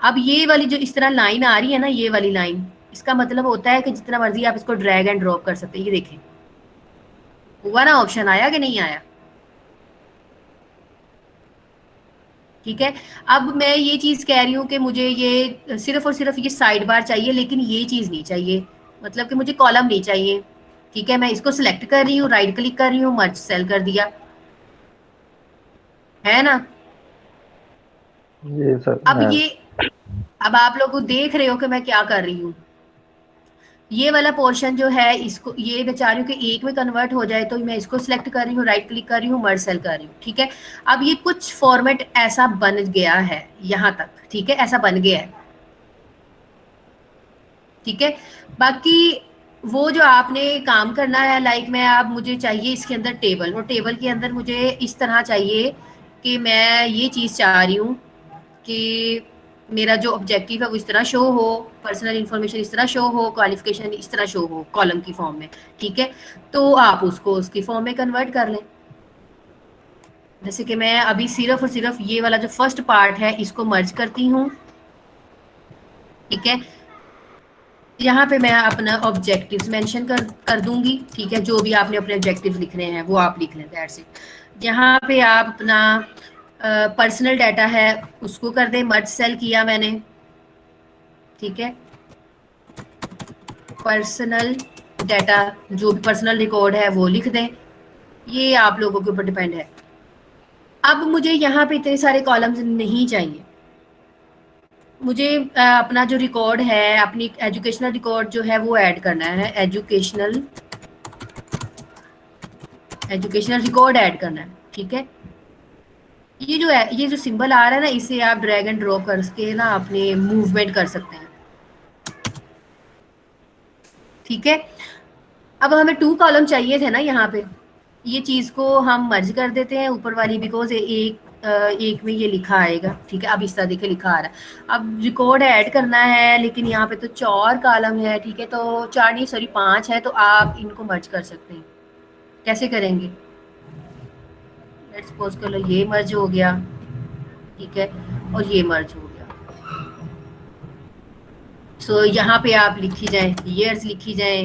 अब ये वाली जो इस तरह लाइन आ रही है ना, ये वाली लाइन, इसका मतलब होता है कि जितना मर्जी आप इसको ड्रैग एंड ड्रॉप कर सकते हैं। ये देखें, हुआ ना, ऑप्शन आया कि नहीं आया? ठीक है। अब मैं ये चीज़ कह रही हूँ कि मुझे ये सिर्फ और सिर्फ ये साइड बार चाहिए, लेकिन ये चीज़ नहीं चाहिए, मतलब कि मुझे कॉलम नहीं चाहिए। ठीक है, मैं इसको सिलेक्ट कर रही हूँ, राइट क्लिक कर रही हूँ, मर्ज सेल कर दिया, है ना। जी सर अब है। ये, अब आप लोग देख रहे हो कि मैं क्या कर रही हूँ। ये वाला पोर्शन जो है इसको, ये मैं चाह रही हूँ कि एक में कन्वर्ट हो जाए, तो मैं इसको सिलेक्ट कर रही हूँ, राइट क्लिक कर रही हूँ, मर्ज सेल कर रही हूँ। ठीक है, अब ये कुछ फॉर्मेट ऐसा बन गया है यहाँ तक। ठीक है, ऐसा बन गया है। ठीक है, बाकी वो जो आपने काम करना है, लाइक मैं, आप मुझे चाहिए इसके अंदर टेबल, और टेबल के अंदर मुझे इस तरह चाहिए कि मैं ये चीज़ चाह रही हूँ कि मेरा जो ऑब्जेक्टिव है वो इस तरह शो हो, पर्सनल इंफॉर्मेशन इस तरह शो हो, क्वालिफिकेशन इस तरह शो हो कॉलम की फॉर्म में। ठीक है, तो आप उसको उसकी फॉर्म में कन्वर्ट कर लें। जैसे कि मैं अभी सिर्फ और सिर्फ ये वाला जो फर्स्ट पार्ट है इसको मर्ज करती हूँ। ठीक है, यहाँ पे मैं अपना ऑब्जेक्टिव्स मेंशन कर दूंगी। ठीक है, जो भी आपने अपने ऑब्जेक्टिव्स लिखने हैं वो आप लिख लें, दैट्स इट। यहाँ पे आप अपना पर्सनल डाटा है उसको कर दें, मर्ज सेल किया मैंने। ठीक है, पर्सनल डाटा, जो भी पर्सनल रिकॉर्ड है वो लिख दें, ये आप लोगों के ऊपर डिपेंड है। अब मुझे यहाँ पे इतने सारे कॉलम्स नहीं चाहिए। मुझे अपना जो रिकॉर्ड है, अपनी एजुकेशनल रिकॉर्ड जो है वो ऐड करना है, एजुकेशनल रिकॉर्ड ऐड करना है। ठीक है, ये जो सिंबल आ रहा है ना, इसे आप ड्रैग एंड ड्रॉप करके ना अपने मूवमेंट कर सकते हैं। ठीक है, अब हमें 2 कॉलम चाहिए थे ना यहाँ पे, ये चीज़ को हम मर्ज कर देते हैं ऊपर वाली, बिकॉज एक में ये लिखा आएगा। ठीक है, अब इस तरह देखिए लिखा आ रहा है। अब रिकॉर्ड ऐड करना है, लेकिन यहाँ पे तो 4 कॉलम है। ठीक है, तो 4 नहीं, सॉरी 5 है, तो आप इनको मर्ज कर सकते हैं। कैसे करेंगे? लेट्स सपोज कर लो ये मर्ज हो गया, ठीक है, और ये मर्ज हो गया। सो यहाँ पे आप लिखी जाए, ईयर्स लिखी जाए,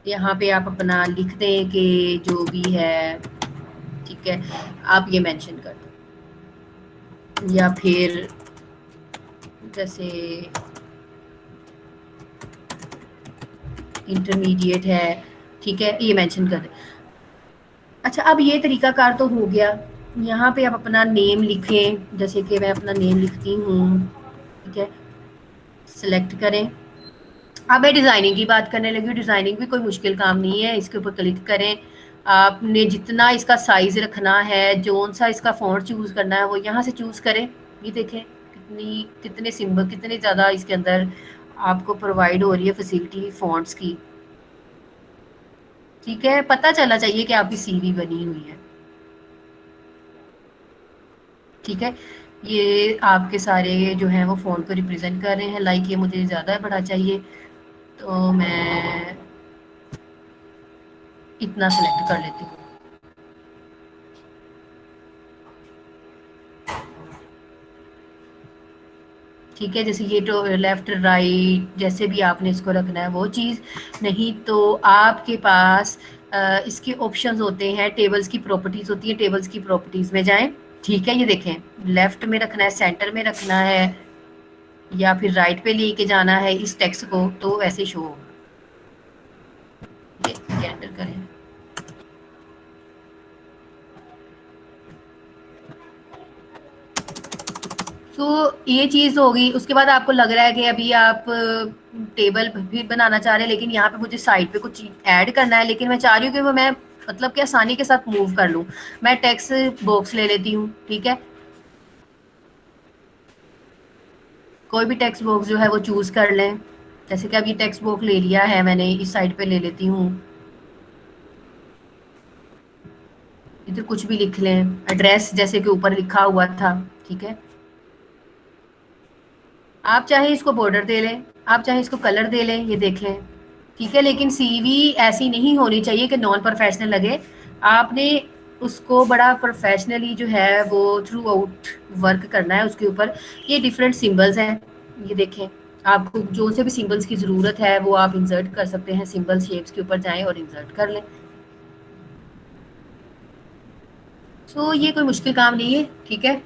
यहाँ पे आप अपना लिख दें कि जो भी है। ठीक है, आप ये मेंशन कर दो, या फिर जैसे इंटरमीडिएट है। ठीक है, ये मेंशन कर दें। अच्छा, अब ये तरीकाकार तो हो गया। यहाँ पे आप अपना नेम लिखें, जैसे कि मैं अपना नेम लिखती हूँ। ठीक है, सिलेक्ट करें। अब मैं डिज़ाइनिंग की बात करने लगी हूँ। डिज़ाइनिंग भी कोई मुश्किल काम नहीं है, इसके ऊपर क्लिक करें। आपने जितना इसका साइज़ रखना है, जोन सा इसका फ़ॉन्ट चूज़ करना है, वो यहाँ से चूज़ करें। ये देखें कितने सिंबल, कितने ज़्यादा इसके अंदर आपको प्रोवाइड हो रही है फैसिलिटी फ़ॉन्ट्स की। ठीक है, पता चलना चाहिए कि आपकी सीवी बनी हुई है। ठीक है, ये आपके सारे जो हैं वो फ़ॉन्ट को रिप्रेजेंट कर रहे हैं। लाइक ये मुझे ज़्यादा बड़ा चाहिए, तो मैं इतना सेलेक्ट कर लेती हूँ। ठीक है, जैसे ये तो लेफ्ट राइट जैसे भी आपने इसको रखना है वो चीज़। नहीं तो आपके पास इसके ऑप्शंस होते हैं, टेबल्स की प्रॉपर्टीज़ होती है, टेबल्स की प्रॉपर्टीज़ में जाएं। ठीक है, ये देखें, लेफ्ट में रखना है, सेंटर में रखना है, या फिर राइट पे लेके जाना है इस टेक्स्ट को, तो वैसे शो होगा। एंटर करें। तो ये चीज़ हो गई। उसके बाद आपको लग रहा है कि अभी आप टेबल भी बनाना चाह रहे हैं, लेकिन यहाँ पे मुझे साइड पे कुछ ऐड करना है, लेकिन मैं चाह रही हूँ कि वो मैं मतलब कि आसानी के साथ मूव कर लूँ। मैं टेक्स्ट बॉक्स ले लेती हूँ। ठीक है, कोई भी टेक्स्ट बॉक्स जो है वो चूज़ कर लें। जैसे कि अब ये टेक्स्ट बॉक्स ले लिया है मैंने, इस साइड पे ले लेती हूँ। इधर कुछ भी लिख लें, एड्रेस जैसे कि ऊपर लिखा हुआ था, ठीक है। आप चाहे इसको बॉर्डर दे लें, आप चाहे इसको कलर दे लें, ये देखें, ठीक है। लेकिन सीवी ऐसी नहीं होनी चाहिए कि नॉन प्रोफेशनल लगे। आपने उसको बड़ा प्रोफेशनली जो है वो थ्रू आउट वर्क करना है उसके ऊपर। ये डिफरेंट सिंबल्स हैं, ये देखें। आपको जो से भी सिंबल्स की ज़रूरत है वो आप इंसर्ट कर सकते हैं। सिंबल शेप्स के ऊपर जाएं और इंसर्ट कर लें। सो ये कोई मुश्किल काम नहीं है, ठीक है।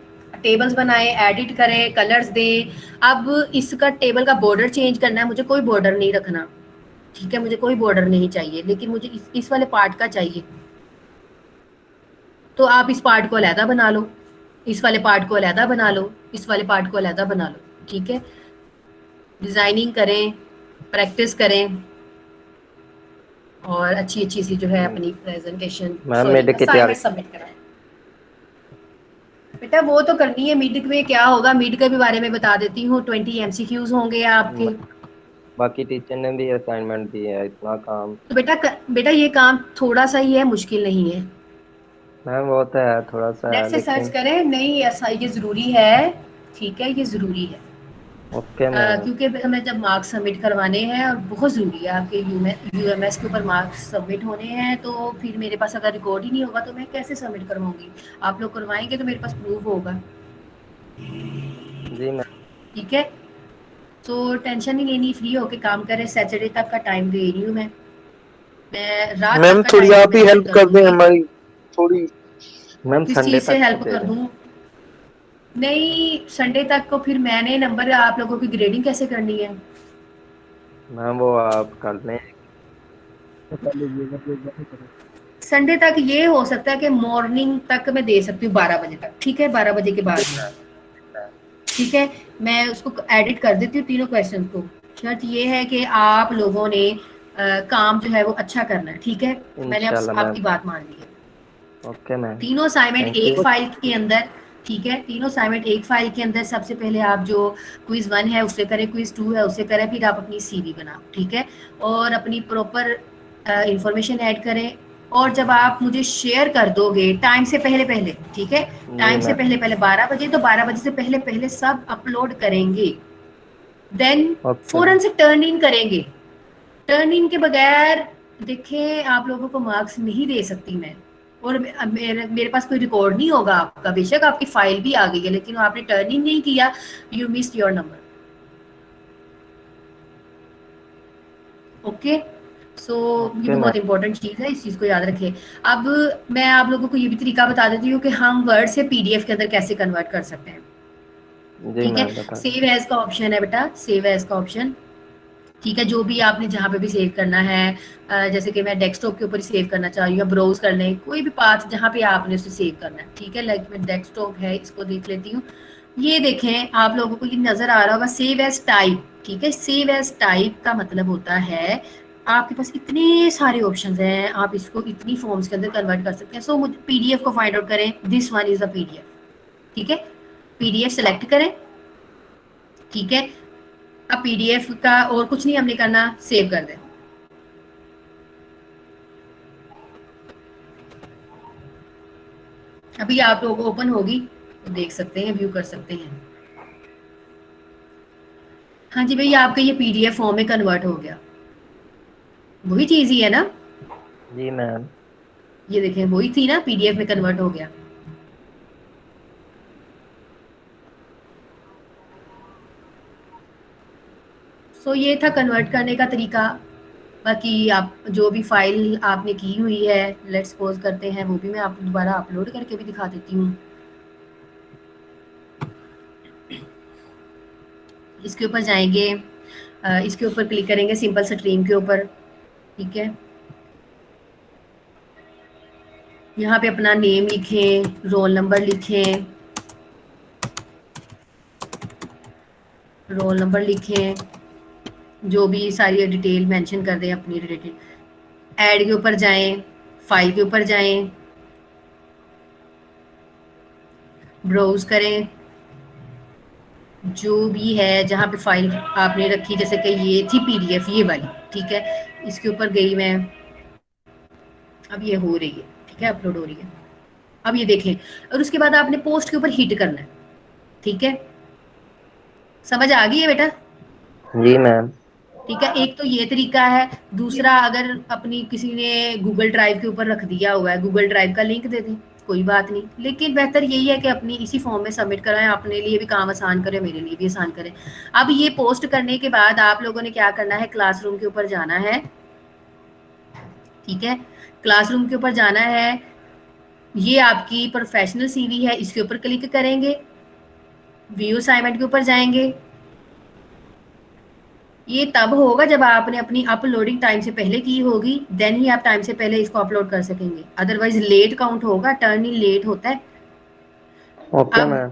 टेबल्स बनाएं, एडिट करें, कलर्स दें। अब इसका टेबल का बॉर्डर चेंज करना है, मुझे कोई बॉर्डर नहीं रखना, ठीक है। मुझे कोई बॉर्डर नहीं चाहिए, लेकिन मुझे इस वाले पार्ट का चाहिए। तो आप इस पार्ट को अलहदा बना लो, इस वाले पार्ट को अलहदा बना लो, इस वाले पार्ट को अलहदा बना लो, ठीक है। डिज़ाइनिंग करें, प्रैक्टिस करें और अच्छी अच्छी सी जो है अपनी प्रेजेंटेशन मैम सॉरी मिड की तैयारी असाइनमेंट सबमिट कराएं। बेटा वो तो करनी है। मिड में क्या होगा, मिड के भी बारे में बता देती हूँ। 20 एमसीक्यूज होंगे आपके। बाकी टीचर ने भी असाइनमेंट दी है, इतना काम। तो बेटा ये काम थोड़ा सा ही है, मुश्किल नहीं है। मैम वो तो है, थोड़ा सा नेट है से सर्च लेकिन। करें, नहीं ऐसा ये ज़रूरी है, ठीक है, ये ज़रूरी है। Okay ma'am. क्योंकि हमें जब मार्क्स सबमिट करवाने हैं और बहुत ज़रूरी है, आपके यूएमएस के ऊपर मार्क्स सबमिट होने हैं, तो फिर मेरे पास अगर रिकॉर्ड ही नहीं होगा तो मैं कैसे सबमिट करवाऊंगी। आप लोग करवाएंगे तो मेरे पास प्रूफ होगा, जी मैम। ठीक है। तो टेंशन नहीं लेनी, फ्री होके काम करें। सैटरडे तक का टाइम दे रही हूँ मैं रात मैम तक का थोड़ी टाइम आप ही मेंशन हेल्प कर कर दें दूंगी। हमारी थोड़ी। मैम किस संडे चीज़ से तक हेल्प दे कर दें। दूँ? नहीं, संडे तक को फिर मैंने नंबर आप लोगों की ग्रेडिंग कैसे करनी है? मैम वो आप कर लें। संडे तक ये हो सकता है कि मॉर्निंग तक मैं दे सकती हूँ, 12 बजे तक, ठीक है, 12 बजे के बाद में, ठीक है। मैं उसको एडिट कर देती हूँ तीनों क्वेश्चन को। शर्त ये है कि आप लोगों ने काम जो है वो अच्छा करना है, ठीक है। मैंने अब इंशाल्लाह मैम। आपकी बात मान ली है। Okay ma'am. तीनों असाइनमेंट थैंक एक यू। फाइल के अंदर, ठीक है। तीनों असाइनमेंट एक फाइल के अंदर। सबसे पहले आप जो क्विज 1 है उससे करें, क्विज 2 है उससे करें, फिर आप अपनी सीवी बनाओ, ठीक है। और अपनी प्रॉपर इंफॉर्मेशन ऐड करें। और जब आप मुझे शेयर कर दोगे टाइम से पहले पहले, ठीक है, जी टाइम से मैम। पहले पहले 12 बजे, तो 12 बजे से पहले पहले सब अपलोड करेंगे। Then okay ma'am. फौरन से टर्न इन करेंगे। टर्न इन के बगैर देखें आप लोगों को मार्क्स नहीं दे सकती मैं। और मेरे पास कोई रिकॉर्ड नहीं होगा आपका। बेशक आपकी फाइल भी आ गई है, लेकिन आपने टर्न इन नहीं किया, you missed your number. Okay, so ये ओके भी मैम। बहुत इंपॉर्टेंट चीज़ है, इस चीज़ को याद रखें। अब मैं आप लोगों को ये भी तरीका बता देती हूँ कि हम वर्ड से पीडीएफ के अंदर कैसे कन्वर्ट कर सकते हैं, जी ठीक है। मैम बता दें। सेव एज का ऑप्शन है बेटा, सेव एज का ऑप्शन, ठीक है। जो भी आपने जहाँ पे भी सेव करना है, जैसे कि मैं डेस्कटॉप के ऊपर ही सेव करना चाह रही हूँ, ब्राउज कर लें कोई भी पाथ जहाँ पे आपने उसे सेव करना है, ठीक है। लाइक मैं डेस्कटॉप है, इसको देख लेती हूँ। ये देखें आप लोगों को ये नज़र आ रहा होगा, सेव एज टाइप, ठीक है। सेव एज टाइप का मतलब होता है आपके पास इतने सारे ऑप्शंस हैं, आप इसको इतनी फॉर्म्स के अंदर कन्वर्ट कर सकते हैं। सो मुझे पीडीएफ को फाइंड आउट करें, this one is a PDF, ठीक है। पीडीएफ सेलेक्ट करें, ठीक है। अब पीडीएफ का और कुछ नहीं हमने करना, सेव कर दें। अभी आप लोग ओपन होगी तो देख सकते हैं, व्यू कर सकते हैं। हाँ जी भैया, आपका ये पीडीएफ फॉर्म में कन्वर्ट हो गया। वही चीज ही है ना, जी मैम। ये देखें वही थी ना, पीडीएफ में कन्वर्ट हो गया। सो ये था कन्वर्ट करने का तरीका। बाकी आप जो भी फाइल आपने की हुई है, लेट्स सपोज करते हैं, वो भी मैं आप दोबारा अपलोड करके भी दिखा देती हूँ। इसके ऊपर जाएंगे, इसके ऊपर क्लिक करेंगे सिंपल स्ट्रीम के ऊपर, ठीक है। यहाँ पे अपना नेम लिखें, रोल नंबर लिखें, रोल नंबर लिखें, जो भी सारी डिटेल मेंशन कर दें अपनी रिलेटेड। ऐड के ऊपर जाएं, फाइल के ऊपर जाएं, ब्राउज करें, जो भी है जहाँ पे फाइल आपने रखी, जैसे कि ये थी पीडीएफ ये वाली, ठीक है। इसके ऊपर गई मैं, अब ये हो रही है, ठीक है, अपलोड हो रही है। अब ये देखें, और उसके बाद आपने पोस्ट के ऊपर हिट करना है, ठीक है? समझ आ गई है बेटा? जी मैम। ठीक है, एक तो ये तरीका है। दूसरा, अगर अपनी किसी ने गूगल ड्राइव के ऊपर रख दिया हुआ है, गूगल ड्राइव का लिंक दे दें, कोई बात नहीं, लेकिन बेहतर यही है कि अपनी इसी फॉर्म में सबमिट कराएं, अपने लिए भी काम आसान करें, मेरे लिए भी आसान करें। अब ये पोस्ट करने के बाद आप लोगों ने क्या करना है, क्लासरूम के ऊपर जाना है, ठीक है? क्लासरूम के ऊपर जाना है, ये आपकी प्रोफेशनल सीवी है, इसके ऊपर क्लिक करेंगे, व्यू असाइनमेंट के ऊपर जाएंगे। ये तब होगा जब आपने अपनी अपलोडिंग टाइम से पहले की होगी, देन ही आप टाइम से पहले इसको अपलोड कर सकेंगे, अदरवाइज लेट काउंट होगा, टर्न इन लेट होता है। ओके अब मैम।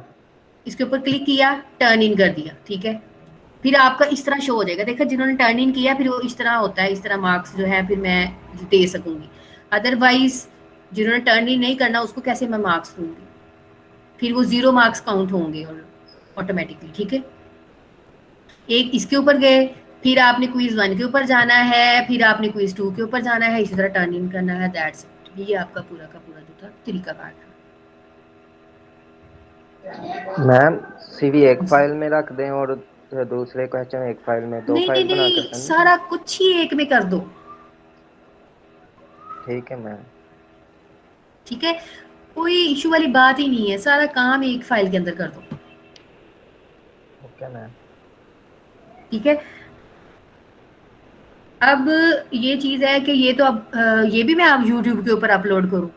इसके ऊपर क्लिक किया, टर्न इन कर दिया, ठीक है? फिर आपका इस तरह शो हो जाएगा, देखा जिन्होंने टर्न इन किया फिर वो इस तरह होता है, इस तरह मार्क्स जो है फिर मैं दे सकूंगी। अदरवाइज जिन्होंने टर्न इन नहीं करना उसको कैसे मैं मार्क्स दूंगी? फिर वो 0 मार्क्स काउंट होंगे और ऑटोमेटिकली, ठीक है? एक इसके ऊपर गए, फिर आपने क्विज 1 के ऊपर जाना है, फिर आपने क्विज 2 के ऊपर जाना है, इसी तरह टर्न इन करना है, दैट्स इट। ये आपका पूरा का पूरा जो था तरीकाकार था। मैम सीवी एक फाइल में रख दें और दूसरे क्वेश्चन एक फाइल में, दो नहीं नहीं फाइल बनाकर नहीं, करना है? सारा कुछ ही एक में कर दो, ठीक है मैम। ठीक है? कोई इशू वाली बात ही नहीं है, सारा काम एक फाइल के अंदर कर दो, ओके मैम। ठीक है? अब ये चीज़ है कि ये तो अब ये भी मैं अब यूट्यूब के ऊपर अपलोड करूँ,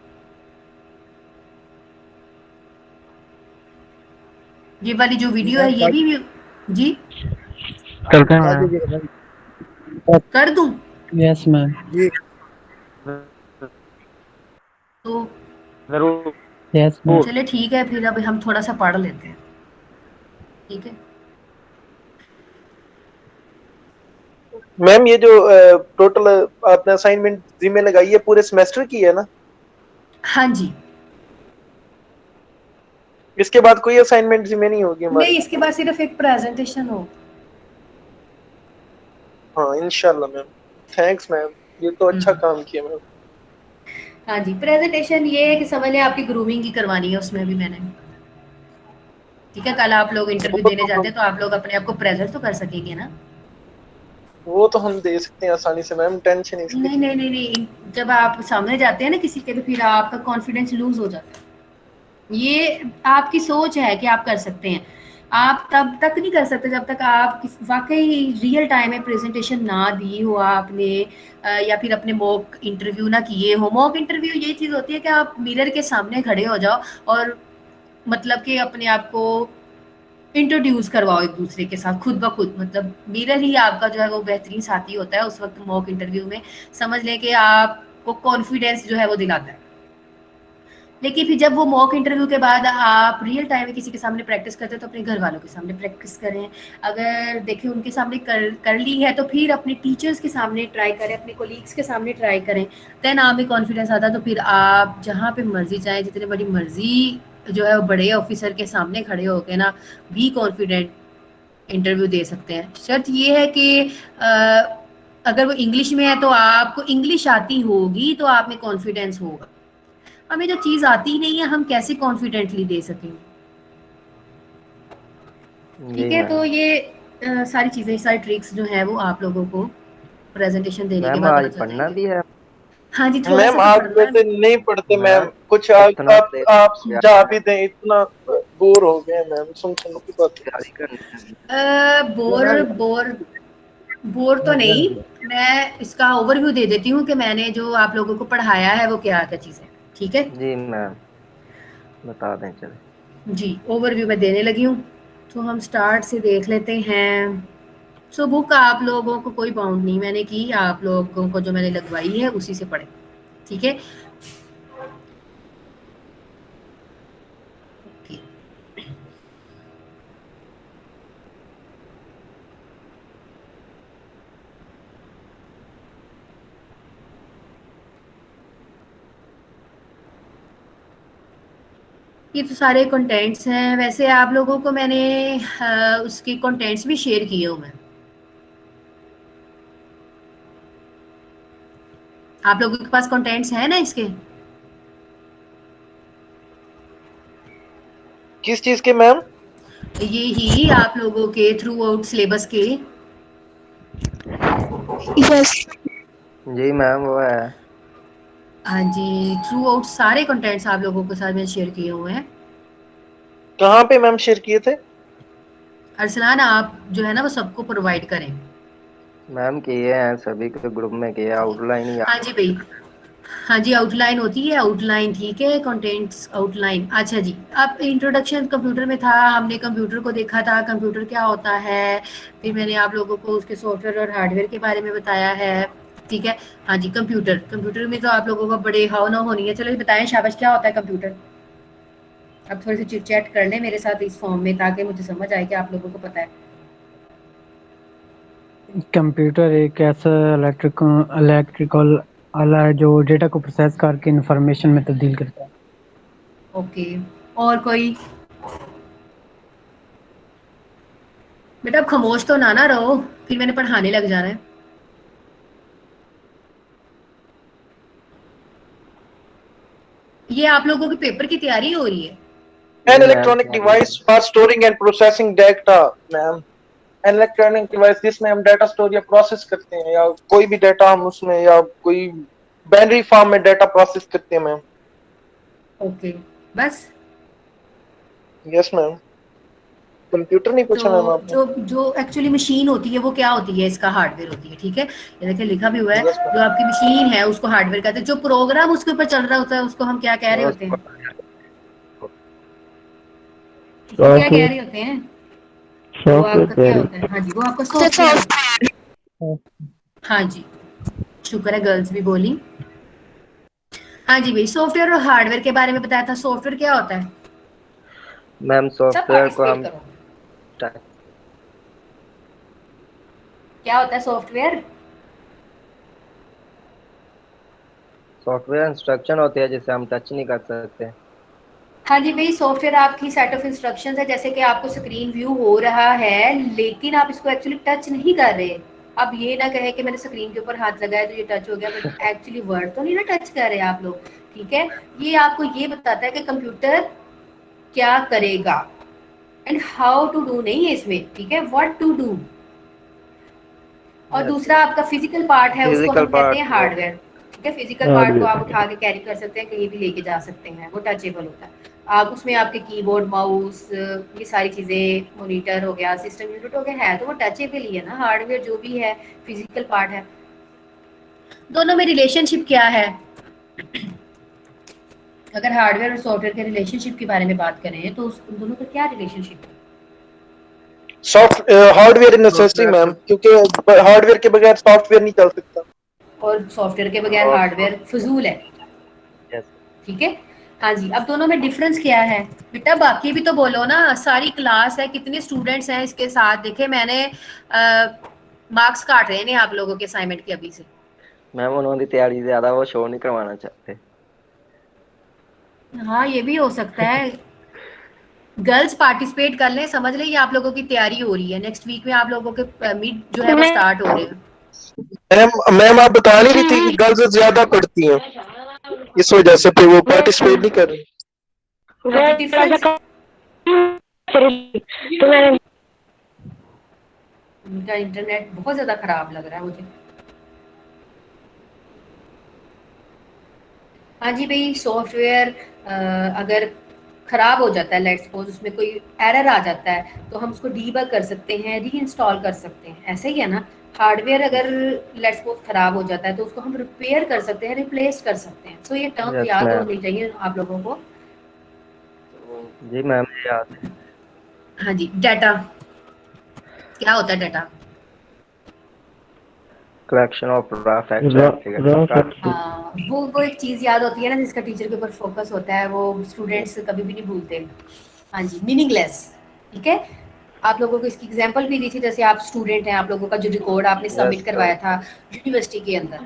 ये वाली जो वीडियो है ये भी जी करते हैं मैम। कर दूं? Yes ma'am. तो जरूर। Yes ma'am. चले ठीक है, फिर अब हम थोड़ा सा पढ़ लेते हैं, ठीक है? मैम ये जो टोटल आपने असाइनमेंट जिम्मे लगाई है पूरे सेमेस्टर की है ना? हाँ जी। इसके बाद कोई असाइनमेंट जिम्मे नहीं होगी हमारी? नहीं, इसके बाद सिर्फ एक प्रेजेंटेशन हो। हाँ इंशाल्लाह मैम। थैंक्स मैम, ये तो अच्छा काम किया मैम। हाँ जी, प्रेजेंटेशन ये है कि समझ लें आपकी ग्रूमिंग ही करवानी है उसमें भी मैंने, ठीक है? कल आप लोग इंटरव्यू देने जाते हैं तो आप लोग अपने आप को प्रेजेंट तो कर सकेंगे ना? वो तो हम दे सकते हैं आसानी से मैम, टेंशन इसकी। नहीं नहीं नहीं नहीं, जब आप सामने जाते हैं ना किसी के, तो फिर आपका कॉन्फिडेंस लूज हो जाता है। ये आपकी सोच है कि आप कर सकते हैं, आप तब तक नहीं कर सकते जब तक आप वाकई रियल टाइम में प्रेजेंटेशन ना दी हो आपने, या फिर अपने मॉक इंटरव्यू ना किए हो। मॉक इंटरव्यू ये चीज़ होती है कि आप मिरर के सामने खड़े हो जाओ और मतलब कि अपने आप को इंट्रोड्यूस करवाओ एक दूसरे के साथ खुद ब खुद, मतलब मिरर ही आपका जो है वो बेहतरीन साथी होता है उस वक्त मॉक इंटरव्यू में। समझ लें कि आपको कॉन्फिडेंस जो है वो दिलाता है। लेकिन फिर जब वो मॉक इंटरव्यू के बाद आप रियल टाइम में किसी के सामने प्रैक्टिस करते हो तो अपने घर वालों के सामने प्रैक्टिस करें। अगर देखिए उनके सामने कर ली है तो फिर अपने टीचर्स के सामने ट्राई करें, अपने कोलीग्स के सामने ट्राई करें। देन आप में कॉन्फिडेंस आता है तो फिर आप जहाँ पे मर्जी जाएं, जितनी बड़ी मर्जी जो है वो बड़े ऑफिसर के सामने खड़े होकर ना भी कॉन्फिडेंट इंटरव्यू दे सकते हैं। शर्त ये है कि अगर वो इंग्लिश में है तो आपको इंग्लिश आती होगी तो आप में कॉन्फिडेंस होगा। हमें जो चीज़ आती ही नहीं है हम कैसे कॉन्फिडेंटली दे सकेंगे? ठीक जी है, तो मैम। ये सारी चीज़ें, सारी ट्रिक्स जो है वो आप लोगों को प्रेजेंटेशन देने के मैम बाद पता आज चल पढ़ना जाएंगे। भी है? हाँ जी, थोड़ा सा मैम तो आज पढ़ना वैसे नहीं पढ़ते मैम, मैम कुछ इतना आप समझा भी दें, इतना बोर हो गए मैम सुन सुन की बात। तैयारी करनी है। बोर बोर बोर तो नहीं, मैं इसका ओवरव्यू दे देती हूँ कि मैंने जो आप लोगों को पढ़ाया है वो क्या क्या चीज़ें, ठीक है? जी मैम बता दें चले। जी, ओवरव्यू मैं देने लगी हूँ, तो हम स्टार्ट से देख लेते हैं। सो बुक आप लोगों को कोई बाउंड नहीं मैंने की, आप लोगों को जो मैंने लगवाई है उसी से पढ़े, ठीक है? ओके। ये तो सारे कंटेंट्स हैं, वैसे आप लोगों को मैंने उसके कंटेंट्स भी शेयर किए हुए हैं। आप लोगों के पास कंटेंट्स हैं ना इसके? किस चीज के मैम? ये ही आप लोगों के थ्रू आउट सिलेबस के। यस जी मैम वो है। हाँ जी, थ्रू आउट सारे कंटेंट्स आप लोगों के साथ मैंने शेयर किए हुए हैं। कहाँ पे मैम शेयर किए थे? अरसलान आप जो है ना वो सबको प्रोवाइड करें। मैम किए हैं सभी के ग्रुप में किए, आउटलाइन ही हाँ जी भाई, हाँ जी आउटलाइन होती है, आउटलाइन ठीक है, कंटेंट्स आउटलाइन। अच्छा जी, अब इंट्रोडक्शन कंप्यूटर में था, हमने कंप्यूटर को देखा था, कंप्यूटर क्या होता है, फिर मैंने आप लोगों को उसके सॉफ्टवेयर और हार्डवेयर के बारे में बताया है, ठीक है। हाँ जी, कंप्यूटर कंप्यूटर में तो आप लोगों को बड़े हाव ना होनी है। चलो ये बताएं शाबाश, क्या होता है कंप्यूटर? अब थोड़ी सी चिट चैट कर लें मेरे साथ इस फॉर्म में, ताकि मुझे समझ आए कि आप लोगों को पता है। कंप्यूटर एक ऐसा इलेक्ट्रिकल आला है जो डेटा को प्रोसेस करके इंफॉर्मेशन में तब्दील करता है। ओके, और कोई? बेटा अब खामोश तो ना रहो, फिर मैंने पढ़ाने लग जाना है। ये आप लोगों के पेपर की तैयारी हो रही है? An जी ma'am electronic device for storing and processing data, ma'am. An electronic device जिसमें हम डाटा स्टोर या प्रोसेस करते हैं, या कोई भी डाटा हम उसमें, या कोई बाइनरी फॉर्म में डाटा प्रोसेस करते हैं मैम। ओके, बस। Yes ma'am. कंप्यूटर नहीं पूछा मैम तो आपने? जो जो एक्चुअली मशीन होती है वो क्या होती है? इसका हार्डवेयर होती है, ठीक है। ये देखिए लिखा भी हुआ है, यस जो आपकी मशीन है उसको हार्डवेयर कहते हैं, जो प्रोग्राम उसके ऊपर चल रहा होता है उसको हम क्या कह रहे होते हैं? उसको क्या कह रहे होते हैं? वो आपका क्या होता है? हाँ जी, वो आपका सॉफ्टवेयर होता है। हाँ जी, शुक्र है गर्ल्स भी बोली। हाँ जी भाई, सॉफ्टवेयर और हार्डवेयर के बारे में बताया था। सॉफ्टवेयर क्या होता है? मैम सब सॉफ्टवेयर को पार्टिसिपेट हम करो। क्या होता है सॉफ्टवेयर? सॉफ्टवेयर इंस्ट्रक्शन होती है जिसे हम टच नहीं कर सकते। हाँ जी भाई, सॉफ्टवेयर आपकी सेट ऑफ इंस्ट्रक्शंस है, जैसे कि आपको स्क्रीन व्यू हो रहा है लेकिन आप इसको एक्चुअली टच नहीं कर रहे। अब ये ना कहे कि मैंने स्क्रीन के ऊपर हाथ लगाया तो ये टच हो गया, बट एक्चुअली वर्ड तो नहीं ना टच कर रहे आप लोग, ठीक है। ये आपको ये बताता है कि कंप्यूटर क्या करेगा एंड हाउ टू डू नहीं है इसमें, ठीक है, व्हाट टू डू। और दूसरा आपका फिजिकल पार्ट है, उसको फिजिकल हम कहते पार्ट हैं को हार्डवेयर, ठीक है। फिजिकल पार्ट को आप उठा के कैरी कर सकते हैं, कहीं भी लेके जा सकते हैं, वो टचेबल होता है। आप उसमें आपके कीबोर्ड माउस ये सारी चीजें, मॉनिटर हो गया, सिस्टम यूनिट हो गया, है तो वो टचेबल ही है ना। हार्डवेयर जो भी है फिजिकल पार्ट है। दोनों में रिलेशनशिप क्या है? अगर हार्डवेयर और सॉफ्टवेयर के रिलेशनशिप के बारे में बात करें तो उन दोनों का क्या रिलेशनशिप है? सॉफ्ट हार्डवेयर नेसेसरी मैम, क्योंकि हार्डवेयर के बगैर सॉफ्टवेयर नहीं चल सकता। और सॉफ्टवेयर के बगैर हार्डवेयर फजूल है, ठीक है। हाँ जी, अब दोनों में डिफरेंस क्या है? बेटा बाकी भी तो बोलो ना, सारी क्लास है, कितने स्टूडेंट्स हैं इसके साथ? देखे मैंने मार्क्स काट रहे हैं आप लोगों के असाइनमेंट के अभी से। मैम उन्होंने तैयारी ज्यादा वो शो नहीं करवाना चाहते। हाँ ये भी हो सकता है। गर्ल्स पार्टिसिपेट कर लें, समझ लें ये आप लोगों की तैयारी हो रही है। नेक्स्ट वीक में आप लोगों के मिड जो है वो स्टार्ट हो रहे हैं। मैम मैम आप बता नहीं रही थी कि गर्ल्स ज्यादा पढ़ती हैं, इस वजह से फिर वो पार्टिसिपेट नहीं कर रही। तो मैंने उनका इंटरनेट बहुत ज्यादा खराब लग रहा है मुझे। हाँ जी भाई, सॉफ्टवेयर अगर खराब हो जाता है, लेट्स सपोज उसमें कोई एरर आ जाता है, तो हम उसको डीबग कर सकते हैं, री इंस्टॉल कर सकते हैं, ऐसे ही है ना। हार्डवेयर अगर लेट्स सपोज खराब हो जाता है तो उसको हम रिपेयर कर सकते हैं, रिप्लेस कर सकते हैं। सो ये टर्म यस याद मैम। होनी चाहिए आप लोगों को। जी मैम ये याद है। हाँ जी, डाटा क्या होता है? Data collection of raw facts. हाँ, वो एक चीज याद होती है ना जिसका टीचर के ऊपर फोकस होता है, वो स्टूडेंट्स कभी भी नहीं भूलते। हाँ जी, मीनिंगलेस, ठीक है। आप लोगों को इसकी एग्जांपल भी दी थी, जैसे आप स्टूडेंट हैं, आप लोगों का जो रिकॉर्ड आपने सबमिट यस करवाया था यूनिवर्सिटी के अंदर,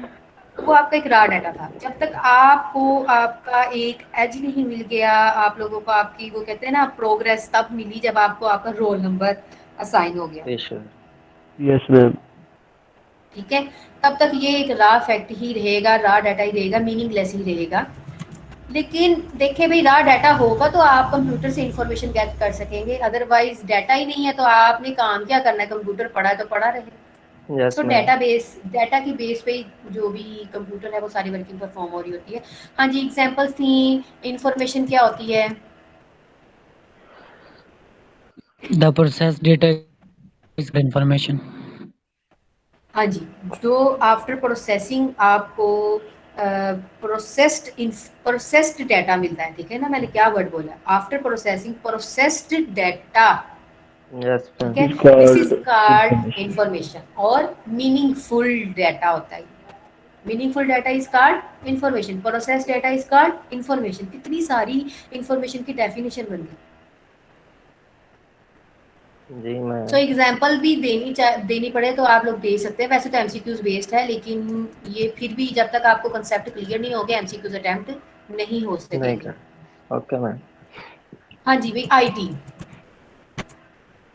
तो वो आपका एक रॉ डाटा था। जब तक आपको आपका एक एज नहीं मिल गया, आप लोगों को आपकी वो कहते हैं ना प्रोग्रेस तब मिली जब आपको आपका रोल नंबर असाइन हो गया, यस मैम। ठीक है। तब तक ये एक रॉ फैक्ट ही रहेगा, रॉ डाटा ही रहेगा, मीनिंगलेस ही रहेगा। लेकिन देखिए भाई, रहा डाटा होगा तो आप कंप्यूटर से इंफॉर्मेशन गेट कर सकेंगे, अदरवाइज डाटा ही नहीं है तो आपने काम क्या करना है? कंप्यूटर पड़ा है तो पड़ा रहे। यस तो मैम। डाटा की बेस पे ही जो भी कंप्यूटर है वो सारी वर्किंग परफॉर्म हो रही होती है। हाँ जी, एग्जांपल्स थी। इंफॉर्मेशन क्या होती है? The process data is information. हाँ जी, जो आफ्टर प्रोसेसिंग आपको प्रोसेस्ड डाटा मिलता है, ठीक है ना? मैंने क्या वर्ड बोला? After processing processed data, yes ठीक मैम। है? This is called information. और मीनिंगफुल डाटा होता है। Meaningful data is called information, process data is called information. कितनी सारी इंफॉर्मेशन की डेफिनेशन बन गई। जी मैम। सो एग्जाम्पल भी देनी पड़े तो आप लोग दे सकते हैं। वैसे तो एमसीक्यूज बेस्ड है, लेकिन ये फिर भी जब तक आपको कंसेप्ट क्लियर नहीं हो गया एमसीक्यूज अटेम्प्ट नहीं हो नहीं सकेंगे। कर। Okay ma'am. हाँ जी भाई, आईटी।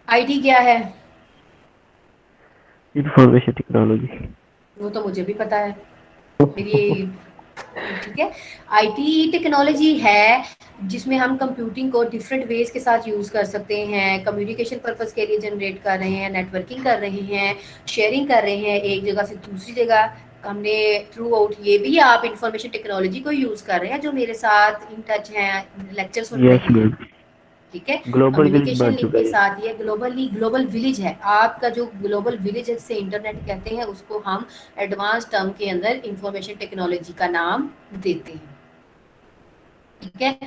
आईटी क्या है? Information technology. वो तो मुझे भी पता है, मेरी, ठीक है। आईटी टेक्नोलॉजी है जिसमें हम कंप्यूटिंग को डिफरेंट वेज के साथ यूज़ कर सकते हैं। कम्युनिकेशन पर्पस के लिए जनरेट कर रहे हैं, नेटवर्किंग कर रहे हैं, शेयरिंग कर रहे हैं एक जगह से दूसरी जगह। हमने थ्रू आउट ये भी आप इंफॉर्मेशन टेक्नोलॉजी को यूज़ कर रहे हैं जो मेरे साथ इन टच हैं, लेक्चर सुन रहे यस हैं, मैम। ठीक है। ग्लोबल विलेज कम्युनिकेशन बन लिंक चुका के है। साथ ये ग्लोबल विलेज है आपका। जो ग्लोबल विलेज से इंटरनेट कहते हैं उसको हम एडवांस टर्म के अंदर इंफॉर्मेशन टेक्नोलॉजी का नाम देते हैं, ठीक है।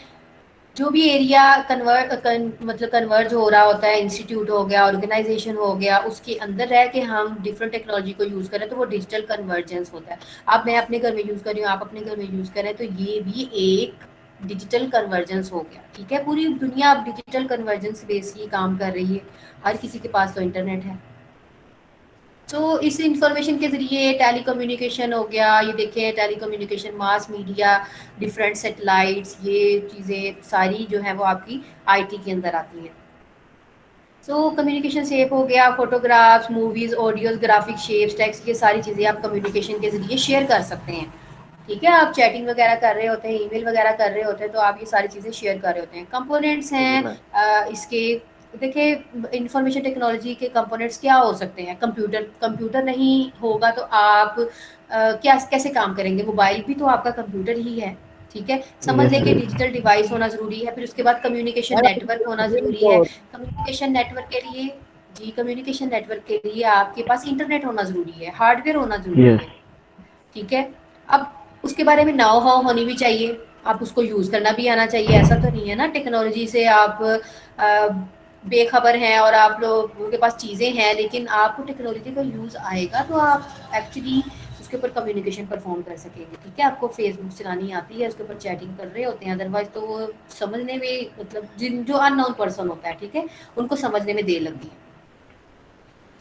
जो भी एरिया मतलब कन्वर्ज हो रहा होता है, इंस्टीट्यूट हो गया, ऑर्गेनाइजेशन हो गया, उसके अंदर रह के हम डिफरेंट टेक्नोलॉजी को यूज़ करें तो वो डिजिटल कन्वर्जेंस होता है। अब मैं अपने घर में यूज़ कर रही हूँ, आप अपने घर में यूज़ करें, तो ये भी एक डिजिटल कन्वर्जेंस हो गया, ठीक है। पूरी दुनिया अब डिजिटल कन्वर्जेंस बेस ही काम कर रही है, हर किसी के पास तो इंटरनेट है। तो इस इंफॉर्मेशन के ज़रिए टेलीकम्युनिकेशन हो गया, ये देखिए telecommunication, mass media, different satellites, ये चीज़ें सारी जो हैं वो आपकी आईटी के अंदर आती हैं। सो कम्युनिकेशन शेप हो गया, photographs, movies, audios, graphic shapes, text, ये सारी चीज़ें आप कम्युनिकेशन के ज़रिए शेयर कर सकते हैं, ठीक है। आप चैटिंग वगैरह कर रहे होते हैं, ईमेल वगैरह कर रहे होते हैं, तो आप ये सारी चीज़ें शेयर कर रहे होते हैं। कंपोनेंट्स जी हैं मैम। इसके। देखिए, इंफॉर्मेशन टेक्नोलॉजी के कंपोनेंट्स क्या हो सकते हैं? कंप्यूटर नहीं होगा तो आप क्या कैसे काम करेंगे? मोबाइल भी तो आपका कंप्यूटर ही है, ठीक है। समझ यस लें कि मैम। डिजिटल डिवाइस होना ज़रूरी है, फिर उसके बाद कम्युनिकेशन नेटवर्क होना ज़रूरी है। कम्युनिकेशन नेटवर्क के लिए, जी, कम्युनिकेशन नेटवर्क के लिए आपके पास इंटरनेट होना ज़रूरी है, हार्डवेयर होना ज़रूरी यस। है, ठीक है। अब उसके बारे में नाउ हाउ होनी भी चाहिए, आप उसको यूज़ करना भी आना चाहिए। ऐसा तो नहीं है ना टेक्नोलॉजी से आप बेखबर हैं और आप लोगों के पास चीज़ें हैं, लेकिन आपको टेक्नोलॉजी का यूज़ आएगा तो आप एक्चुअली उसके ऊपर कम्युनिकेशन परफॉर्म कर सकेंगे, ठीक है। आपको फेसबुक चलानी आती है, उसके ऊपर चैटिंग कर रहे होते हैं, अदरवाइज तो वो समझने में, मतलब जिन जो अननोन पर्सन होता है, ठीक है, उनको समझने में देर लगती है,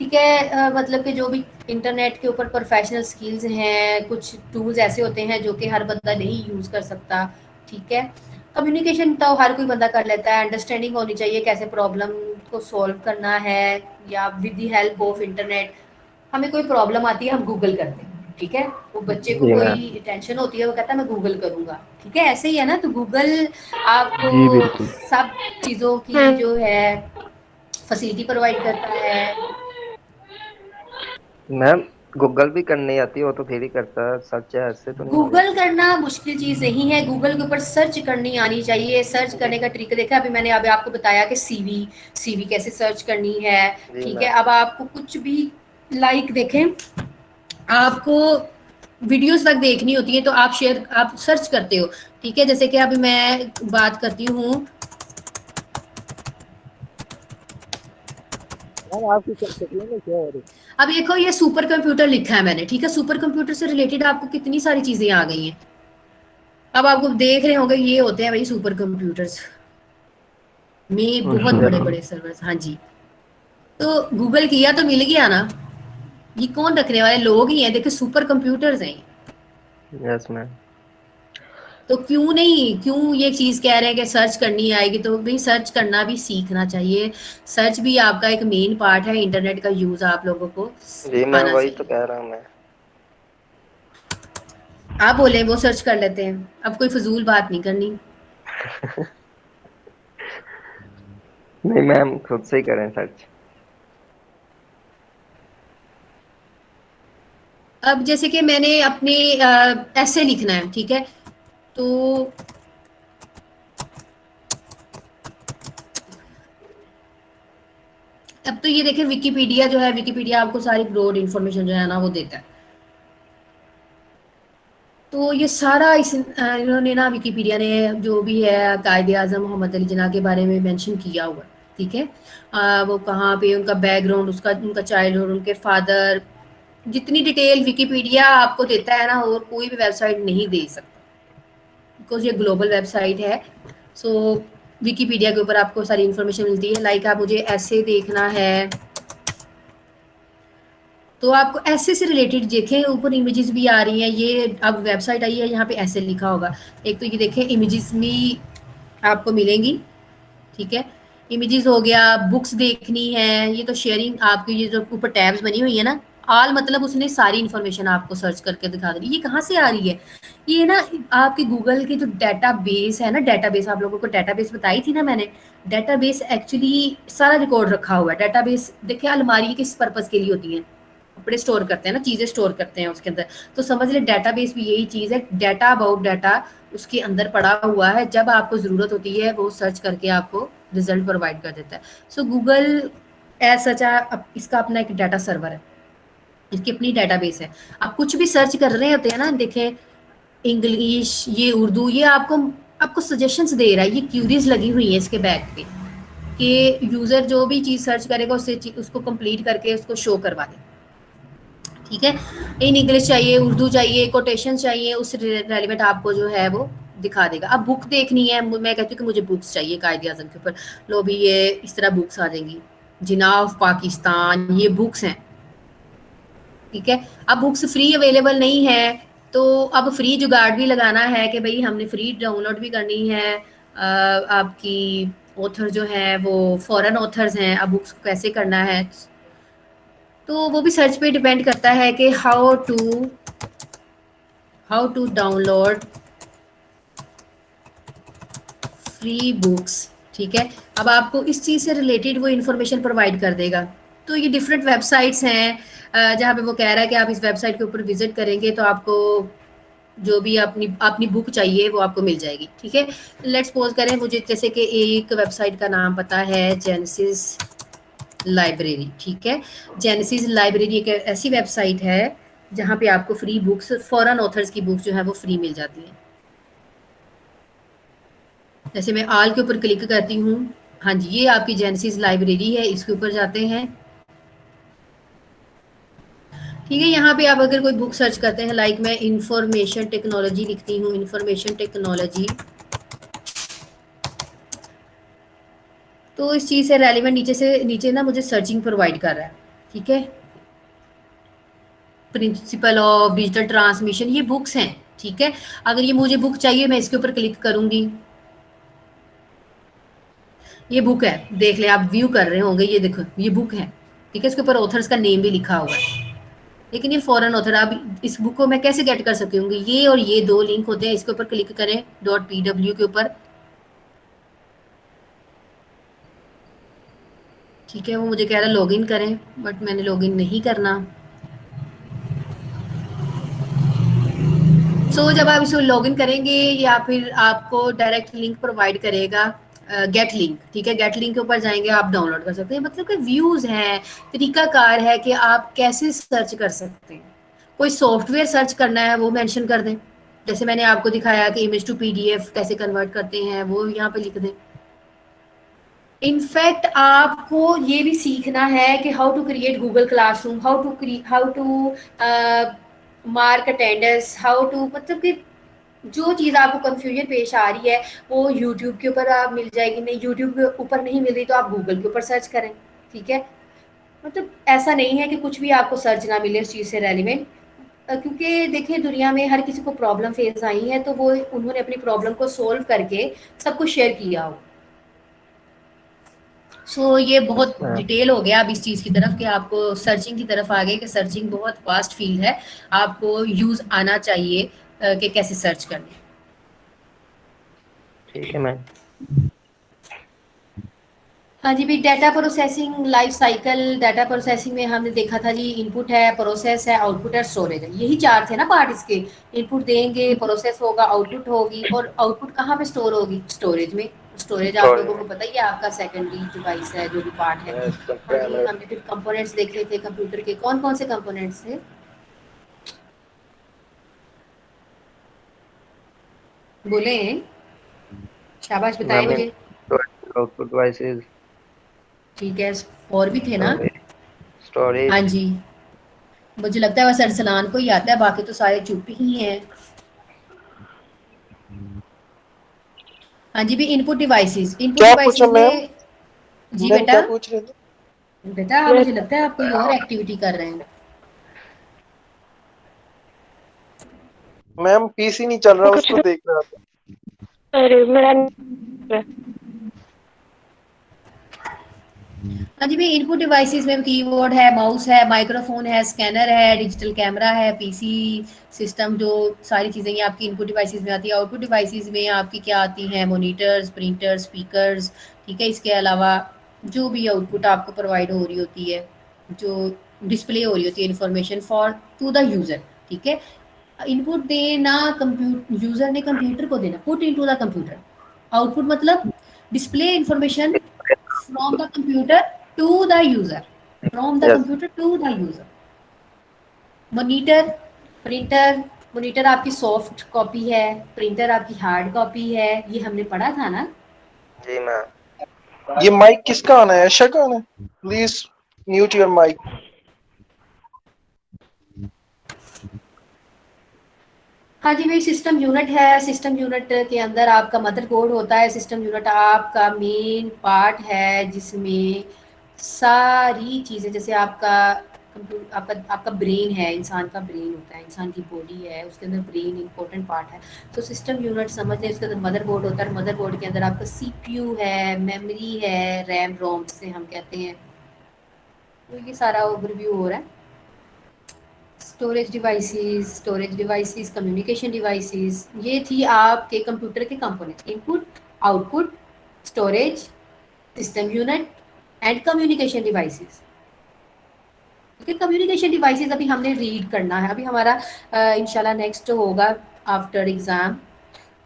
ठीक है। मतलब कि जो भी इंटरनेट के ऊपर प्रोफेशनल स्किल्स हैं, कुछ टूल्स ऐसे होते हैं जो कि हर बंदा नहीं यूज़ कर सकता, ठीक है। कम्युनिकेशन तो हर कोई बंदा कर लेता है, अंडरस्टैंडिंग होनी चाहिए कैसे प्रॉब्लम को सॉल्व करना है, या with the help of internet. हमें कोई प्रॉब्लम आती है, हम गूगल करते हैं, ठीक है। वो बच्चे को जी मैम। कोई टेंशन होती है, वो कहता है मैं गूगल करूँगा, ठीक है। ऐसे ही है ना, तो गूगल आपको जी बिल्कुल। सब चीज़ों की हाँ। जो है फैसिलिटी प्रोवाइड करता है। मैम गूगल भी करनी आती है, वो तो फिर ही करता है, सच है, ऐसे तो नहीं हो गूगल जाती। करना मुश्किल चीज़ नहीं है, गूगल के ऊपर सर्च करनी आनी चाहिए। सर्च करने का तरीका देखा, अभी मैंने अभी आपको बताया कि सीवी कैसे सर्च करनी है, जी ठीक है। मैम। अब आपको कुछ भी लाइक देखें, आपको वीडियोस तक देखनी होती है तो आप सर्च करते हो, ठीक है। जैसे कि अभी मैं बात करती हूँ, अब देखो ये सुपर कंप्यूटर लिखा है मैंने, ठीक है। सुपर कंप्यूटर से रिलेटेड आपको कितनी सारी चीज़ें आ गई हैं। अब आपको देख रहे होंगे, ये होते हैं भाई सुपर कंप्यूटर्स में बहुत अच्छा। बड़े बड़े सर्वर्स, हाँ जी। तो गूगल किया तो मिल गया ना, ये कौन रखने वाले लोग ही हैं, देखो सुपर कंप्यूटर्स हैं। Yes ma'am. तो क्यों ये चीज़ कह रहे हैं कि सर्च करनी आएगी? तो भाई सर्च करना भी सीखना चाहिए। सर्च भी आपका एक मेन पार्ट है, इंटरनेट का यूज़ आप लोगों को जी मैम, आना वही तो चाहिए। कह रहा हूँ मैं। आप बोले वो सर्च कर लेते हैं, अब कोई फजूल बात नहीं करनी। नहीं मैम, खुद से ही करें सर्च। अब जैसे कि मैंने अपने ऐसे लिखना है, ठीक है, तो अब तो ये देखें विकिपीडिया जो है, विकिपीडिया आपको सारी ब्रॉड इन्फॉर्मेशन जो है ना वो देता है। तो ये सारा इन्होंने ना विकिपीडिया ने जो भी है कायदे आज़म मोहम्मद अली जिन्ना के बारे में मेंशन किया हुआ है, ठीक है। वो कहाँ पे उनका बैकग्राउंड, उसका उनका चाइल्डहुड, उनके फादर, जितनी डिटेल विकिपीडिया आपको देता है ना और कोई भी वेबसाइट नहीं दे सकता, बिकॉज ये ग्लोबल वेबसाइट है। सो विकिपीडिया के ऊपर आपको सारी इन्फॉर्मेशन मिलती है। लाइक आप मुझे ऐसे देखना है तो आपको ऐसे से रिलेटेड देखें, ऊपर इमेजेस भी आ रही हैं। ये अब वेबसाइट आई है, यहाँ पे ऐसे लिखा होगा। एक तो ये देखें इमेजेस भी आपको मिलेंगी, ठीक है। इमेजेस हो गया, बुक्स देखनी है, ये तो शेयरिंग आपकी, ये जो ऊपर टैब्स बनी हुई है ना, ऑल मतलब उसने सारी इन्फॉर्मेशन आपको सर्च करके दिखा दी। ये कहाँ से आ रही है? ये ना आपके गूगल के जो डेटाबेस है ना, डेटाबेस आप लोगों को डेटाबेस बताई थी ना मैंने, डेटाबेस एक्चुअली सारा रिकॉर्ड रखा हुआ है। डेटाबेस देखिए अलमारी किस पर्पज़ के लिए होती है, कपड़े स्टोर करते हैं ना, चीज़ें स्टोर करते हैं उसके अंदर। तो समझ ले डेटाबेस भी यही चीज़ है, डाटा अबाउट डाटा उसके अंदर पड़ा हुआ है। जब आपको ज़रूरत होती है वो सर्च करके आपको रिजल्ट प्रोवाइड कर देता है। सो गूगल एज सच इसका अपना एक डाटा सर्वर है, इसकी अपनी डेटाबेस है। आप कुछ भी सर्च कर रहे होते हैं ना, देखें इंग्लिश, ये उर्दू, ये आपको आपको सजेशंस दे रहा है। ये क्यूरीज लगी हुई है इसके बैक पे कि यूज़र जो भी चीज़ सर्च करेगा उससे उसको कंप्लीट करके उसको शो करवा दे, ठीक है। इन इंग्लिश चाहिए, उर्दू चाहिए, कोटेशन चाहिए, उस रेलिवेंट आपको जो है वो दिखा देगा। अब बुक देखनी है, मैं कहती हूँ कि मुझे बुक्स चाहिए कायदे आज़म के ऊपर, लो भी ये इस तरह बुक्स आ जाएंगी, जिन्ना ऑफ पाकिस्तान, ये बुक्स हैं, ठीक है। अब बुक्स फ्री अवेलेबल नहीं है, तो अब फ्री जुगाड़ भी लगाना है कि भाई हमने फ्री डाउनलोड भी करनी है। आपकी ऑथर जो है वो फॉरेन ऑथर्स हैं, अब बुक्स को कैसे करना है, तो वो भी सर्च पे डिपेंड करता है कि how to download free books, ठीक है। अब आपको इस चीज़ से रिलेटेड वो इन्फॉर्मेशन प्रोवाइड कर देगा। तो ये डिफरेंट वेबसाइट्स हैं जहाँ पे वो कह रहा है कि आप इस वेबसाइट के ऊपर विजिट करेंगे तो आपको जो भी अपनी अपनी बुक चाहिए वो आपको मिल जाएगी, ठीक है। लेट्स सपोज करें मुझे जैसे कि एक वेबसाइट का नाम पता है जेनेसिस लाइब्रेरी, ठीक है। जेनेसिस लाइब्रेरी एक ऐसी वेबसाइट है जहाँ पे आपको फ्री बुक्स, फॉरेन ऑथर्स की बुक्स जो है वो फ्री मिल जाती हैं। जैसे मैं आल के ऊपर क्लिक करती हूँ, हाँ जी, ये आपकी जेनेसिस लाइब्रेरी है, इसके ऊपर जाते हैं, ठीक है। यहाँ पे आप अगर कोई बुक सर्च करते हैं, लाइक मैं इंफॉर्मेशन टेक्नोलॉजी लिखती हूँ, इंफॉर्मेशन टेक्नोलॉजी, तो इस चीज़ से रेलिवेंट नीचे ना मुझे सर्चिंग प्रोवाइड कर रहा है, ठीक है। प्रिंसिपल ऑफ डिजिटल ट्रांसमिशन, ये बुक्स हैं, ठीक है। अगर ये मुझे बुक चाहिए मैं इसके ऊपर क्लिक करूंगी, ये बुक है, देख ले आप व्यू कर रहे होंगे, ये देखो ये बुक है, ठीक है। इसके ऊपर ऑथर्स का नेम भी लिखा हुआ है, लेकिन ये फॉरेन ऑथर। अब इस बुक को मैं कैसे गेट कर सकती हूँ? ये और ये दो लिंक होते हैं, इसके ऊपर क्लिक करें .pw के ऊपर, ठीक है। वो मुझे कह रहा है लॉगिन करें, बट मैंने लॉगिन नहीं करना। सो जब आप इसको लॉगिन करेंगे या फिर आपको डायरेक्ट लिंक प्रोवाइड करेगा गेट लिंक, ठीक है। गेट लिंक के ऊपर जाएंगे, आप डाउनलोड कर सकते हैं। मतलब कि व्यूज़ हैं, तरीकाकार है कि आप कैसे सर्च कर सकते हैं। कोई सॉफ्टवेयर सर्च करना है वो मेंशन कर दें, जैसे मैंने आपको दिखाया कि इमेज टू पीडीएफ कैसे कन्वर्ट करते हैं, वो यहाँ पे लिख दें। इनफैक्ट आपको ये भी सीखना है कि how to create Google classroom, how to mark attendance, how to, मतलब कि जो चीज़ आपको कंफ्यूजन पेश आ रही है वो यूट्यूब के ऊपर आप मिल जाएगी। नहीं, यूट्यूब के ऊपर नहीं मिल रही तो आप गूगल के ऊपर सर्च करें, ठीक है। मतलब ऐसा नहीं है कि कुछ भी आपको सर्च ना मिले उस चीज़ से रेलिवेंट, क्योंकि देखिए दुनिया में हर किसी को प्रॉब्लम फेस आई है, तो वो उन्होंने अपनी प्रॉब्लम को सोल्व करके सबको शेयर किया हो। सो ये बहुत डिटेल हो गया अब इस चीज़ की तरफ कि आपको सर्चिंग की तरफ आ गए कि सर्चिंग बहुत वास्ट फील्ड है, आपको यूज़ आना चाहिए। कि कैसे सर्च करनी है। ठीक है मैम। हाँ जी भाई, data processing life cycle. Data processing में हमने देखा था जी, इनपुट है, प्रोसेस है, आउटपुट है, स्टोरेज है। यही 4 थे ना पार्ट इसके। इनपुट देंगे, प्रोसेस होगा, आउटपुट होगी, और आउटपुट कहाँ पे स्टोर होगी? स्टोरेज में। स्टोरेज आप लोगों को पता ही है, आपका सेकेंडरी डिवाइस है, जो भी पार्ट है। हाँ जी, हमने फिर कंपोनेंट्स देखे थे कंप्यूटर के। कौन-कौन से कंपोनेंट्स थे? बोलें? शाबाश, बताएँ मैम मुझे। आउटपुट डिवाइसेस, ठीक है, और भी थे ना? हाँ स्टोरेज। जी। मुझे लगता है बस अरसलान को ही आता है, बाकी तो सारे चुप ही हैं। हाँ जी भी, इनपुट डिवाइसेस। इनपुट क्या पूछा डिवाइसेस मैम? में जी मैम बेटा। क्या पूछ रहे थे? बेटा मुझे लगता है आप कोई और एक्टिविटी कर रहे हैं। मैम पीसी नहीं चल रहा, कुछ उसको देख रहा था। अरे मेरा हाँ जी भाई, इनपुट डिवाइसेस में कीबोर्ड है, माउस है, माइक्रोफोन है, स्कैनर है, डिजिटल कैमरा है, पीसी सिस्टम, जो सारी चीज़ें ये आपकी इनपुट डिवाइसेस में आती है। आउटपुट डिवाइसेस में आपकी क्या आती हैं? मॉनिटर्स, प्रिंटर्स, स्पीकर्स, ठीक है। इसके अलावा जो भी आउटपुट आपको प्रोवाइड हो रही होती है, जो डिस्प्ले हो रही होती है information for to the user, ठीक है। इनपुट देना यूज़र ने कंप्यूटर को देना, put into the computer. Output मतलब display information from the computer to the user, from the yes. computer to the user। Monitor, printer. Monitor आपकी सॉफ्ट कॉपी है, प्रिंटर आपकी हार्ड कॉपी है, ये हमने पढ़ा था ना। जी मैम। ये माइक किसका आना है? ऐशा का आना है? Please mute your mic. हाँ जी भाई, सिस्टम यूनिट है। सिस्टम यूनिट के अंदर आपका मदरबोर्ड होता है। सिस्टम यूनिट आपका मेन पार्ट है, जिसमें सारी चीज़ें, जैसे आपका आपका ब्रेन है, इंसान का ब्रेन होता है, इंसान की बॉडी है, उसके अंदर ब्रेन इंपॉर्टेंट पार्ट है। तो सिस्टम यूनिट समझ लें, उसके अंदर मदरबोर्ड होता है। मदरबोर्ड के अंदर आपका सीपीयू है, मेमोरी है, रैम रोम जिसे हम कहते हैं। तो ये सारा ओवरव्यू हो रहा है। स्टोरेज डिवाइसेस, कम्युनिकेशन डिवाइसेस, ये थी आपके कंप्यूटर के component. Input, output, storage, system unit and communication devices. ठीक है, कम्युनिकेशन डिवाइसेस अभी हमने रीड करना है। अभी हमारा इंशाल्लाह नेक्स्ट होगा आफ्टर एग्जाम,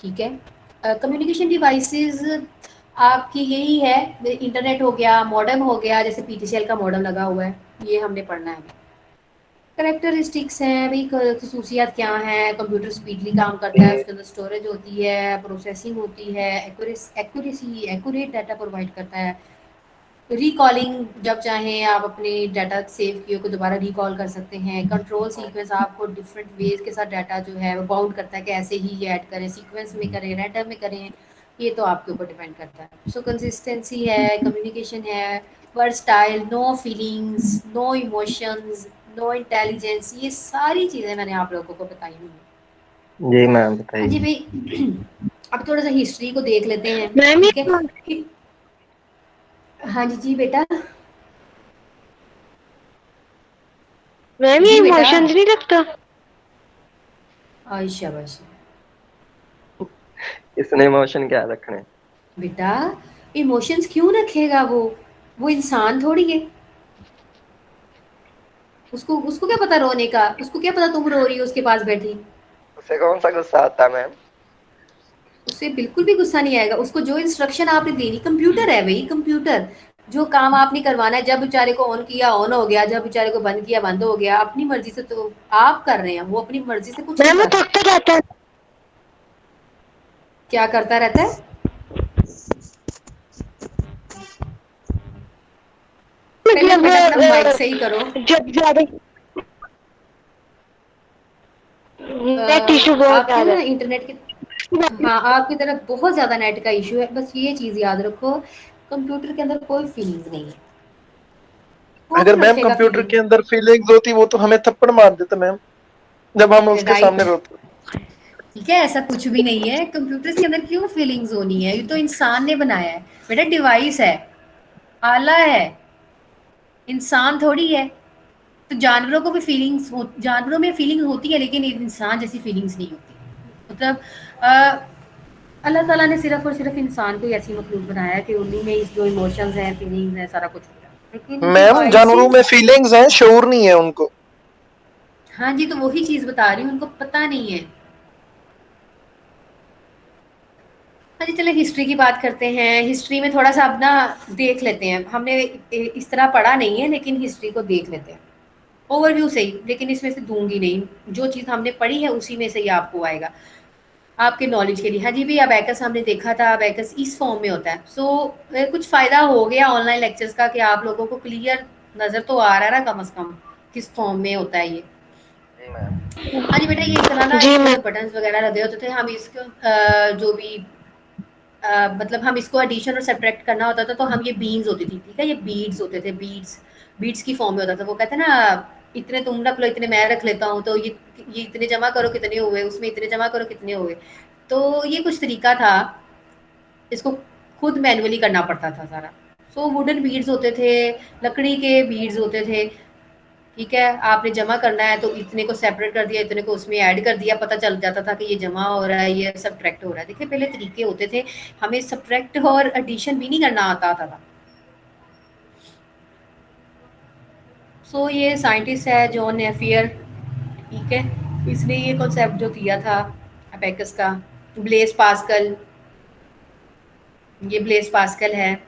ठीक है। कम्युनिकेशन डिवाइसेस आपकी यही है, इंटरनेट हो गया, मॉडेम हो गया, जैसे पीटीसीएल का मॉडेम लगा हुआ है, ये हमने पढ़ना है। करेक्टरिस्टिक्स हैं भाई, खसूसियात क्या हैं? कंप्यूटर स्पीडली काम करता है, उसके अंदर स्टोरेज होती है, प्रोसेसिंग होती है, एक्यूरेसी एक्यूरेट डाटा प्रोवाइड करता है। रिकॉलिंग, जब चाहें आप अपने डाटा सेव किए को दोबारा रिकॉल कर सकते हैं। कंट्रोल सीक्वेंस आपको डिफरेंट वेज के साथ डाटा जो है वो बाउंड करता है कि ऐसे ही ये ऐड करें, सीक्वेंस में करें, रैंडम में करें, ये तो आपके ऊपर डिपेंड करता है। सो कंसिस्टेंसी है, कम्युनिकेशन है, versatile, no feelings, no emotions, no intelligence, ये सारी चीज़ें मैंने आप लोगों को बताई हुई हैं। जी मैम हाँ जी बताइए। भाई, अब थोड़ा सा हिस्ट्री को देख लेते हैं, मैम ठीक ये है। हाँ जी जी बेटा। मैम ये जी बेटा। इमोशंस नहीं रखता। आयशा बस। इसने इमोशन क्या रखने? बेटा, इमोशंस क्यों रखेगा वो इंसान थोड़ी है। उसको उसको क्या पता रोने का? उसको क्या पता तुम रो रही हो उसके पास बैठी? उसे कौन सा गुस्सा आता है मैम? उससे बिल्कुल भी गुस्सा नहीं आएगा। उसको जो इंस्ट्रक्शन आपने देनी, कंप्यूटर है भाई, कंप्यूटर, जो काम आपने करवाना है, जब बेचारे को ऑन किया ऑन हो गया, जब बेचारे को बंद किया बंद हो गया, अपनी मर्जी से तो आप कर रहे हैं, वो अपनी मर्जी से कुछ नहीं मैम वो कर रहा। थकता रहता है। क्या करता रहता है? पहले तो मतलब बेटा अपना माइक सही करो। जब ज्यादा नेट इशू बहुत आपके ज्यादा ना है। इंटरनेट के, हाँ आपकी तरफ बहुत ज़्यादा नेट का इशू है। बस ये चीज़ याद रखो, कंप्यूटर के अंदर कोई फीलिंग्स नहीं है। अगर कौन मैम रखेगा कंप्यूटर फीलिंग? के अंदर फीलिंग्स होती वो तो हमें थप्पड़ मार देता मैम, जब हम उसके राइट, सामने रोते। ठीक है, ऐसा कुछ भी नहीं है। कंप्यूटर्स के अंदर क्यों फीलिंग्स होनी है? ये तो इंसान ने बनाया है बेटा, डिवाइस है, आला है, इंसान थोड़ी है। तो जानवरों को भी फीलिंग्स हो, जानवरों में फीलिंग्स होती है, लेकिन इंसान जैसी फीलिंग्स नहीं होती। मतलब अल्लाह ताला ने सिर्फ और सिर्फ इंसान को ही ऐसी मखलूक बनाया है कि उन्हीं में इस जो इमोशंस हैं, फीलिंग्स हैं, सारा कुछ होता है। लेकिन मैम जानवरों में फीलिंग्स हैं, शऊर नहीं है उनको। हाँ जी, तो वही चीज बता रही हूँ, उनको पता नहीं है। हाँ जी, चलिए हिस्ट्री की बात करते हैं। हिस्ट्री में थोड़ा सा अब ना देख लेते हैं, हमने इस तरह पढ़ा नहीं है लेकिन हिस्ट्री को देख लेते हैं ओवरव्यू से ही, लेकिन इसमें से दूंगी नहीं, जो चीज़ हमने पढ़ी है उसी में से ही आपको आएगा आपके नॉलेज के लिए। हाँ जी भी, अबैकस हमने देखा था, अबैकस इस फॉर्म में होता है। कुछ फ़ायदा हो गया ऑनलाइन लेक्चर्स का कि आप लोगों को क्लियर नज़र तो आ रहा है ना कम से कम किस फॉर्म में होता है ये। हाँ जी बेटा, ये इस तरह ना जी इसके मैम। बटन्स वगैरह लगे होते थे, हम इसको जो भी मतलब हम इसको एडिशन और सब्ट्रैक्ट करना होता था तो हम ये बीन्स होती थी, ठीक है, ये बीड्स होते थे, बीड्स बीड्स की फॉर्म में होता था। वो कहते हैं ना इतने तुम रख लो इतने मैं रख लेता हूँ, तो ये इतने जमा करो कितने हुए, उसमें इतने जमा करो कितने हुए। तो ये कुछ तरीका था, इसको खुद मैनुअली करना पड़ता था सारा। वुडन बीड्स होते थे, लकड़ी के बीड्स होते थे, ठीक है। आपने जमा करना है तो इतने को सेपरेट कर दिया, इतने को उसमें ऐड कर दिया, पता चल जाता था कि ये जमा हो रहा है, ये सब्ट्रैक्ट हो रहा है। देखिए पहले तरीके होते थे, हमें सब्ट्रैक्ट और एडिशन भी नहीं करना आता था। ये साइंटिस्ट है जॉन नेफियर, ठीक है, इसने ये कॉन्सेप्ट जो दिया था अबैकस का। ब्लेस पास्कल, ये ब्लेस पास्कल है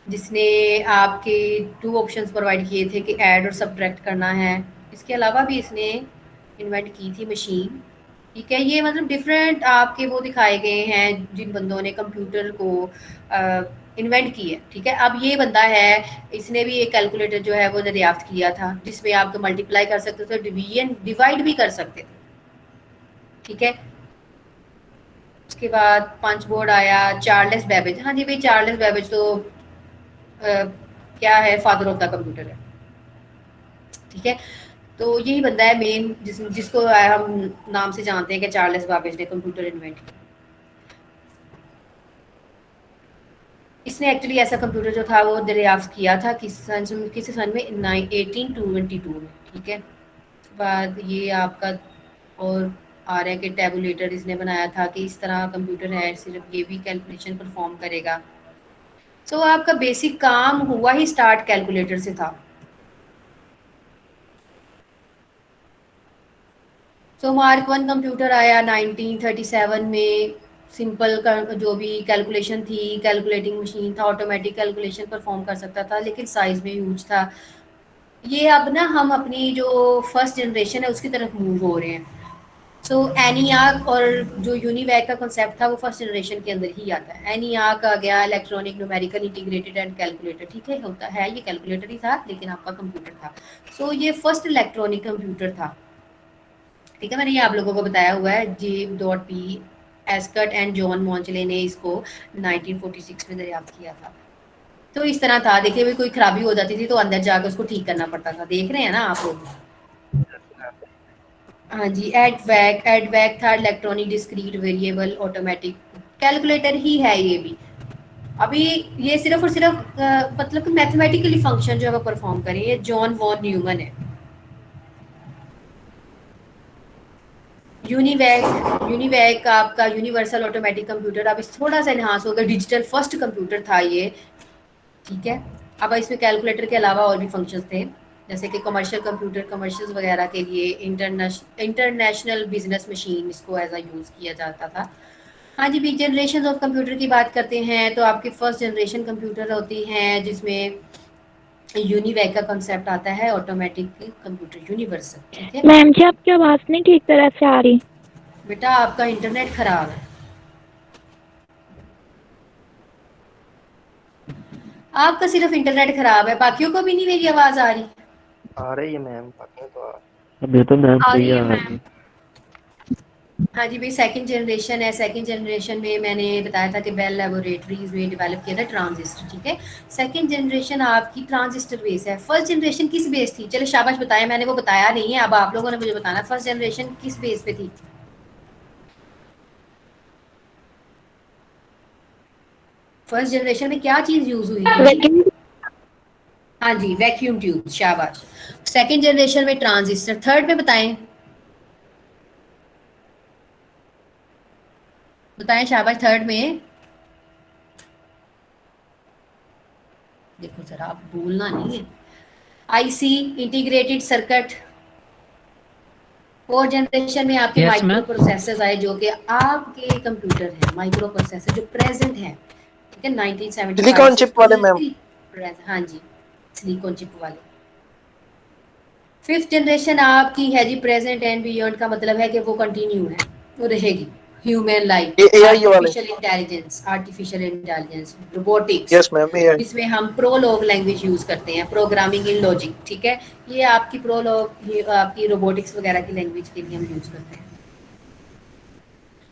जिसने आपके 2 ऑप्शंस प्रोवाइड किए थे कि ऐड और सब्ट्रैक्ट करना है। इसके अलावा भी इसने इन्वेंट की थी मशीन, ठीक है। ये मतलब डिफरेंट आपके वो दिखाए गए हैं जिन बंदों ने कंप्यूटर को इन्वेंट की है, ठीक है। अब ये बंदा है, इसने भी एक कैलकुलेटर जो है वो दरियाफ्त किया था जिसमें आप मल्टीप्लाई कर सकते थे, डिवीजन डिवाइड भी कर सकते थे, ठीक है। उसके बाद पंच बोर्ड आया, चार्ल्स बेबेज। हाँ जी भाई, चार्ल्स बेबेज तो क्या है, फादर ऑफ द कंप्यूटर है, ठीक है। तो यही बंदा है मेन जिसको हम नाम से जानते हैं कि चार्ल्स बेबेज ने कंप्यूटर इन्वेंट किया। इसने एक्चुअली ऐसा कंप्यूटर जो था वो दरियाफ्त किया था किस सन में 1822 में, ठीक है। बाद ये आपका और आ रहा है कि टैबुलेटर इसने बनाया था कि इस तरह कंप्यूटर है, सिर्फ ये भी कैलकुलेशन परफॉर्म करेगा। आपका बेसिक काम हुआ ही स्टार्ट कैलकुलेटर से था। मार्क 1 कंप्यूटर आया 1937 में। सिंपल जो भी कैलकुलेशन थी, कैलकुलेटिंग मशीन था, ऑटोमेटिक कैलकुलेशन परफॉर्म कर सकता था, लेकिन साइज में ह्यूज था। ये अब ना हम अपनी जो फर्स्ट जनरेशन है उसकी तरफ मूव हो रहे हैं। एनियाक और जो यूनिवैक का कॉन्सेप्ट था वो फर्स्ट जनरेशन के अंदर ही आता है। एनियाक आ गया electronic numerical integrated and calculator, ठीक है, होता है ये कैलकुलेटर ही था लेकिन आपका कंप्यूटर था। ये फर्स्ट इलेक्ट्रॉनिक कंप्यूटर था, ठीक है। मैंने ये आप लोगों को बताया हुआ है। J.P. एस्कर्ट एंड जॉन मॉन्चले ने इसको 1946 में दरियाफ्त किया था। तो इस तरह था, देखिए भाई कोई खराबी हो जाती थी तो अंदर जाकर उसको ठीक करना पड़ता था, देख रहे हैं ना आप लोग। हाँ जी, एडवैक था electronic discrete variable automatic calculator ही है ये भी। अभी ये सिर्फ और सिर्फ मतलब कि मैथमेटिकली फंक्शन जो है वो परफॉर्म करें, ये जॉन वॉन न्यूमन है। यूनिवैक आपका यूनिवर्सल ऑटोमेटिक कंप्यूटर, अब इस थोड़ा सा इन्हांस होगा, डिजिटल फर्स्ट कंप्यूटर था ये, ठीक है। अब इसमें कैलकुलेटर के अलावा और भी फंक्शंस थे, जैसे कि कमर्शियल कंप्यूटर, कमर्शियल्स वगैरह के लिए इंटरनेशनल बिजनेस मशीन इसको एज अ यूज़ किया जाता था। हाँ जी भी, जनरेशन ऑफ कंप्यूटर की बात करते हैं तो आपकी फर्स्ट जनरेशन कंप्यूटर होती हैं जिसमें यूनिवैक का कॉन्सेप्ट आता है, ऑटोमेटिक कंप्यूटर यूनिवर्सल, ठीक है। मैम जी आपकी आवाज नहीं ठीक तरह से आ रही। बेटा आपका इंटरनेट खराब है, आपका सिर्फ इंटरनेट खराब है, बाकियों को भी नहीं मेरी आवाज आ रही है मैम, बाकी तो अब ये तो मैम आ सही रही है आ रही मैम। है। हाँ जी भाई, सेकंड जनरेशन है। सेकंड जनरेशन में मैंने बताया था कि बेल लैबोरेटरीज में डेवलप किया था ट्रांजिस्टर, ठीक है। सेकंड जनरेशन आपकी ट्रांजिस्टर बेस है। फर्स्ट जनरेशन किस बेस थी, चलो शाबाश बताया, मैंने वो बताया नहीं है, अब आप लोगों ने मुझे बताना फर्स्ट जनरेशन किस बेस पे थी। फर्स्ट जनरेशन में क्या चीज यूज हुई थी? हाँ जी, वैक्यूम ट्यूब, शाबाश। सेकंड जनरेशन में ट्रांजिस्टर, थर्ड में बताएं। बताएं शाबाश। थर्ड में देखो जरा, आप बोलना नहीं है। IC, integrated circuit. 4th generation में आपके यस माइक्रो मैम। प्रोसेसर्स आए, जो कि आपके कंप्यूटर है, माइक्रो प्रोसेसर जो प्रेजेंट है, ठीक है, 1975 सिलिकॉन से चिप वाले मैम। Till present. हाँ जी, सिलिकॉन चिप वाले। 5th जनरेशन आपकी है जी प्रेजेंट एंड बियॉन्ड, का मतलब है कि वो कंटिन्यू है, वो रहेगी। ह्यूमन लाइक, ये एआई वाले। Artificial intelligence, robotics, yes ma'am AI. जिसमें हम प्रोलॉग लैंग्वेज यूज करते हैं, प्रोग्रामिंग इन लॉजिक, ठीक है। ये आपकी प्रोलॉग, ये आपकी रोबोटिक्स वगैरह की लैंग्वेज के लिए हम यूज करते हैं।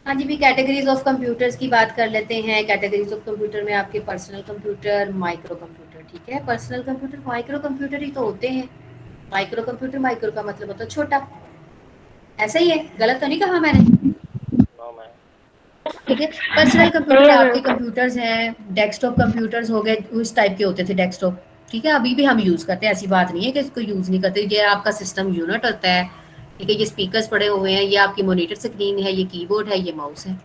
हाँ जी, भी कैटेगरीज ऑफ कंप्यूटर्स की बात कर लेते हैं। कैटेगरीज ऑफ कंप्यूटर में आपके पर्सनल कंप्यूटर, माइक्रो कंप्यूटर, ठीक है। पर्सनल कंप्यूटर, माइक्रो कंप्यूटर ही तो होते हैं। माइक्रो कंप्यूटर, माइक्रो का मतलब होता है छोटा, ऐसा ही है, गलत तो नहीं कहा मैंने, ठीक है। पर्सनल कंप्यूटर आपके कंप्यूटर्स हैं, डेस्कटॉप कंप्यूटर्स हो गए, उस टाइप के होते थे डेस्कटॉप, ठीक है। अभी भी हम यूज करते हैं, ऐसी बात नहीं है कि इसको यूज नहीं करते। ये आपका सिस्टम यूनिट होता है, ठीक है। ये स्पीकर्स पड़े हुए हैं, ये आपकी मॉनिटर स्क्रीन है, ये कीबोर्ड है, ये माउस है,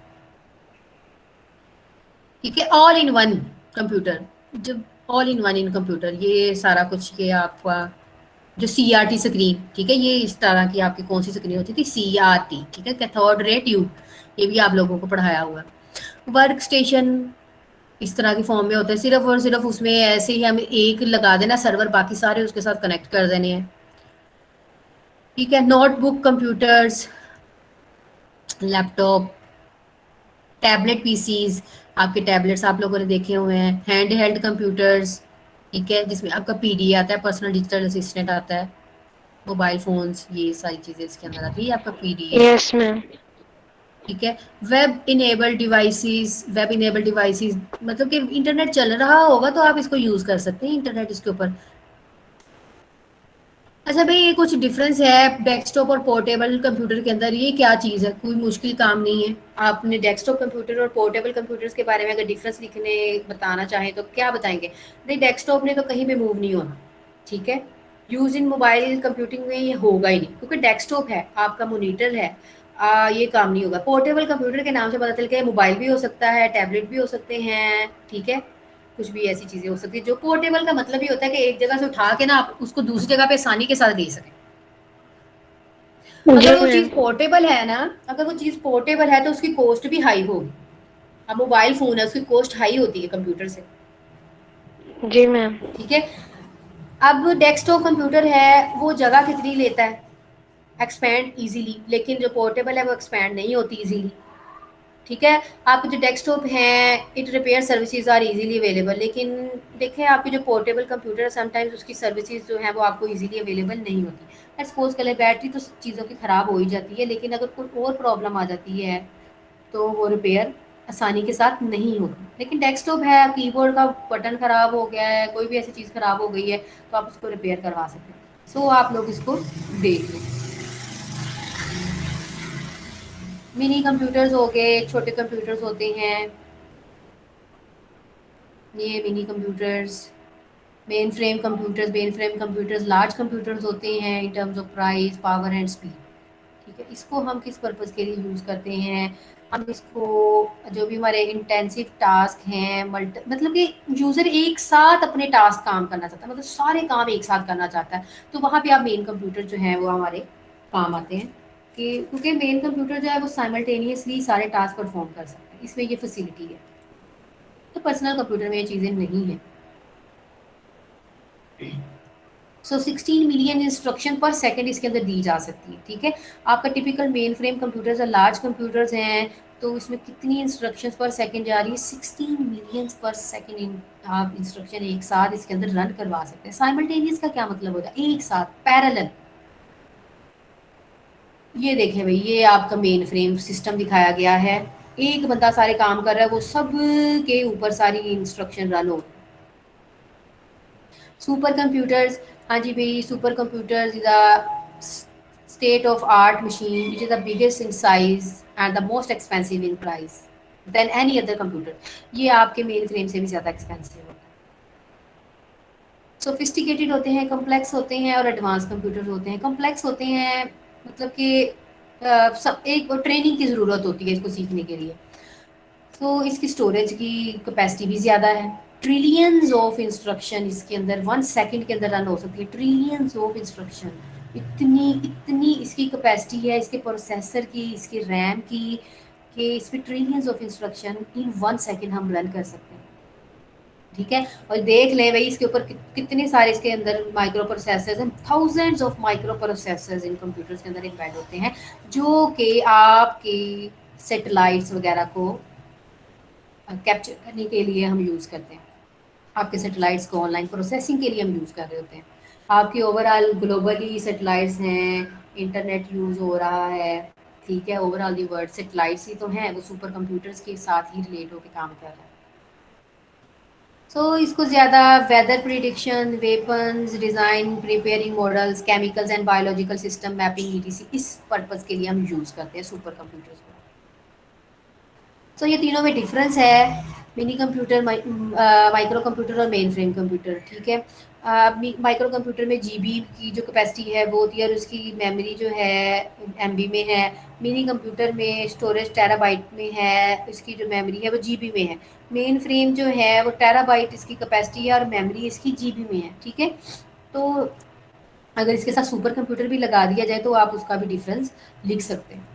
ठीक है। ऑल इन वन कंप्यूटर, जब all in one in computer, ये सारा कुछ, ये आपका जो CRT स्क्रीन, ठीक है, ये इस तरह की आपकी कौन सी स्क्रीन होती थी, CRT, ठीक है, कैथोड रे ट्यूब, ये भी आप लोगों को पढ़ाया हुआ। वर्क स्टेशन इस तरह की फॉर्म में होता है, सिर्फ और सिर्फ उसमें ऐसे ही हम एक लगा देना सर्वर, बाकी सारे उसके साथ कनेक्ट कर देने हैं, ठीक है। Notebook computers, laptop, tablet PCs, आपके टैबलेट्स आप लोगों ने देखे हुए हैं। हैंड हेल्ड कंप्यूटर्स, ठीक है, जिसमें आपका PD आता है, पर्सनल डिजिटल असिस्टेंट आता है। मोबाइल फोन्स, ये सारी चीजें इसके अंदर आती है, आपका PD है, यस मैम। ठीक है। Web enabled devices, web enabled devices मतलब कि इंटरनेट चल रहा होगा तो आप इसको यूज कर सकते हैं, इंटरनेट इसके ऊपर। अच्छा भाई, ये कुछ डिफरेंस है डेस्कटॉप और पोर्टेबल कंप्यूटर के अंदर, ये क्या चीज़ है, कोई मुश्किल काम नहीं है। आपने डेस्कटॉप कंप्यूटर और पोर्टेबल कंप्यूटर्स के बारे में अगर डिफरेंस लिखने बताना चाहें तो क्या बताएंगे? नहीं, डेस्कटॉप ने तो कहीं भी मूव नहीं होना, ठीक है। यूज इन मोबाइल कंप्यूटिंग में ये होगा ही नहीं, क्योंकि डेस्कटॉप है, आपका मोनीटर है, ये काम नहीं होगा। पोर्टेबल कंप्यूटर के नाम से पता चल के मोबाइल भी हो सकता है, टैबलेट भी हो सकते हैं, ठीक है, कुछ भी ऐसी चीजें हो सकती है। जो पोर्टेबल का मतलब ही होता है कि एक जगह से उठा के ना आप उसको दूसरी जगह पे आसानी के साथ दे सकें। जी अगर वो मैम। चीज पोर्टेबल है ना, अगर वो चीज पोर्टेबल है तो उसकी कॉस्ट भी हाई होगी। अब मोबाइल फोन है, उसकी कॉस्ट हाई होती है कंप्यूटर से, जी मैम। ठीक है। अब डेस्कटॉप कंप्यूटर है, वो जगह कितनी लेता है, एक्सपैंड इजीली, लेकिन जो पोर्टेबल है वो एक्सपैंड नहीं होती इजीली, ठीक है। आपके जो डेस्कटॉप हैं, it repair services are easily available, लेकिन देखें आपके जो पोर्टेबल कंप्यूटर है, समटाइम्स उसकी सर्विसेज जो है वो आपको इजीली अवेलेबल नहीं होती। लेट्स सपोज कर ले, बैटरी तो चीज़ों की ख़राब हो ही जाती है, लेकिन अगर कोई और प्रॉब्लम आ जाती है तो वो रिपेयर आसानी के साथ नहीं होती। लेकिन डेस्कटॉप है, कीबोर्ड का बटन ख़राब हो गया है, कोई भी ऐसी चीज़ ख़राब हो गई है तो आप उसको रिपेयर करवा सकते हैं। सो आप लोग इसको देख लें। मिनी कंप्यूटर्स हो गए, छोटे कंप्यूटर्स होते हैं, ये mini computers. Main frame computers large computers होते हैं in terms of price, power and speed, ठीक है। इसको हम किस पर्पज़ के लिए यूज़ करते हैं? हम इसको, जो भी हमारे इंटेंसिव टास्क हैं, मतलब कि यूज़र एक साथ अपने टास्क काम करना चाहता है, मतलब सारे काम एक साथ करना चाहता है, तो वहाँ पे आप मेन कंप्यूटर जो है वो हमारे काम आते हैं, कि क्योंकि मेन कंप्यूटर जो है वो साइमल्टेनियसली सारे टास्क परफॉर्म कर सकते हैं, इसमें ये फैसिलिटी है। तो पर्सनल कंप्यूटर में ये चीज़ें नहीं हैं। सो 16 मिलियन इंस्ट्रक्शन पर सेकंड इसके अंदर दी जा सकती है, ठीक है। आपका टिपिकल मेन फ्रेम कंप्यूटर्स और लार्ज कंप्यूटर्स हैं, तो इसमें कितनी इंस्ट्रक्शंस पर सेकंड जा रही है? 16 मिलियन पर सेकंड आप इंस्ट्रक्शन एक साथ इसके अंदर रन करवा सकते हैं। साइमल्टेनियस का क्या मतलब होता है? एक साथ, पैरेलल। ये देखें भाई, ये आपका मेन फ्रेम सिस्टम दिखाया गया है, एक बंदा सारे काम कर रहा है, वो सब के ऊपर सारी इंस्ट्रक्शन रन हो। सुपर कंप्यूटर्स, हाँ जी भाई, super computers is a state of art machine which is the biggest in size and the most expensive in price than any other computer. ये आपके मेन फ्रेम से भी ज़्यादा एक्सपेंसिव होता है। सोफिस्टिकेटेड होते हैं, कम्प्लेक्स होते हैं, और एडवांस कंप्यूटर होते हैं। कम्प्लेक्स होते हैं मतलब कि सब एक ट्रेनिंग की ज़रूरत होती है इसको सीखने के लिए। तो इसकी स्टोरेज की कैपेसिटी भी ज़्यादा है। ट्रिलियंस ऑफ इंस्ट्रक्शन इसके अंदर 1 सेकंड के अंदर रन हो सकती है, ट्रिलियंस ऑफ इंस्ट्रक्शन। इतनी इतनी इसकी कैपेसिटी है इसके प्रोसेसर की, इसकी रैम की, कि इसमें trillions of instruction in 1 second हम रन कर सकते हैं। ठीक है, और देख ले भाई इसके ऊपर कितने सारे इसके अंदर माइक्रो प्रोसेसर्स हैं, thousands of micro processors in computers के अंदर एम्बेड होते हैं, जो कि आपके सैटेलाइट्स वगैरह को कैप्चर करने के लिए हम यूज़ करते हैं। आपके सैटेलाइट्स को ऑनलाइन प्रोसेसिंग के लिए हम यूज़ कर रहे होते हैं। आपके ओवरऑल ग्लोबली सैटेलाइट्स हैं, इंटरनेट यूज़ हो रहा है, ठीक है, ओवरऑल दी वर्ल्ड सैटेलाइट्स ही तो हैं, वो सुपर कंप्यूटर्स के साथ ही रिलेट होकर काम कर रहा है। सो इसको ज़्यादा weather prediction, weapons design, preparing models, chemicals and biological system mapping etc, इस पर्पज़ के लिए हम यूज़ करते हैं सुपर कंप्यूटर्स को। तो ये तीनों में डिफरेंस है, मिनी कंप्यूटर, माइक्रो कंप्यूटर और मेन फ्रेम कंप्यूटर। ठीक है, माइक्रो कंप्यूटर में जीबी की जो कैपेसिटी है वो होती है और उसकी मेमोरी जो है एमबी में है। मिनी कंप्यूटर में स्टोरेज टेराबाइट में है, इसकी जो मेमोरी है वो जीबी में है। मेन फ्रेम जो है वो टेराबाइट इसकी कैपेसिटी है और मेमोरी इसकी जीबी में है। ठीक है, तो अगर इसके साथ सुपर कंप्यूटर भी लगा दिया जाए तो आप उसका भी डिफरेंस लिख सकते हैं।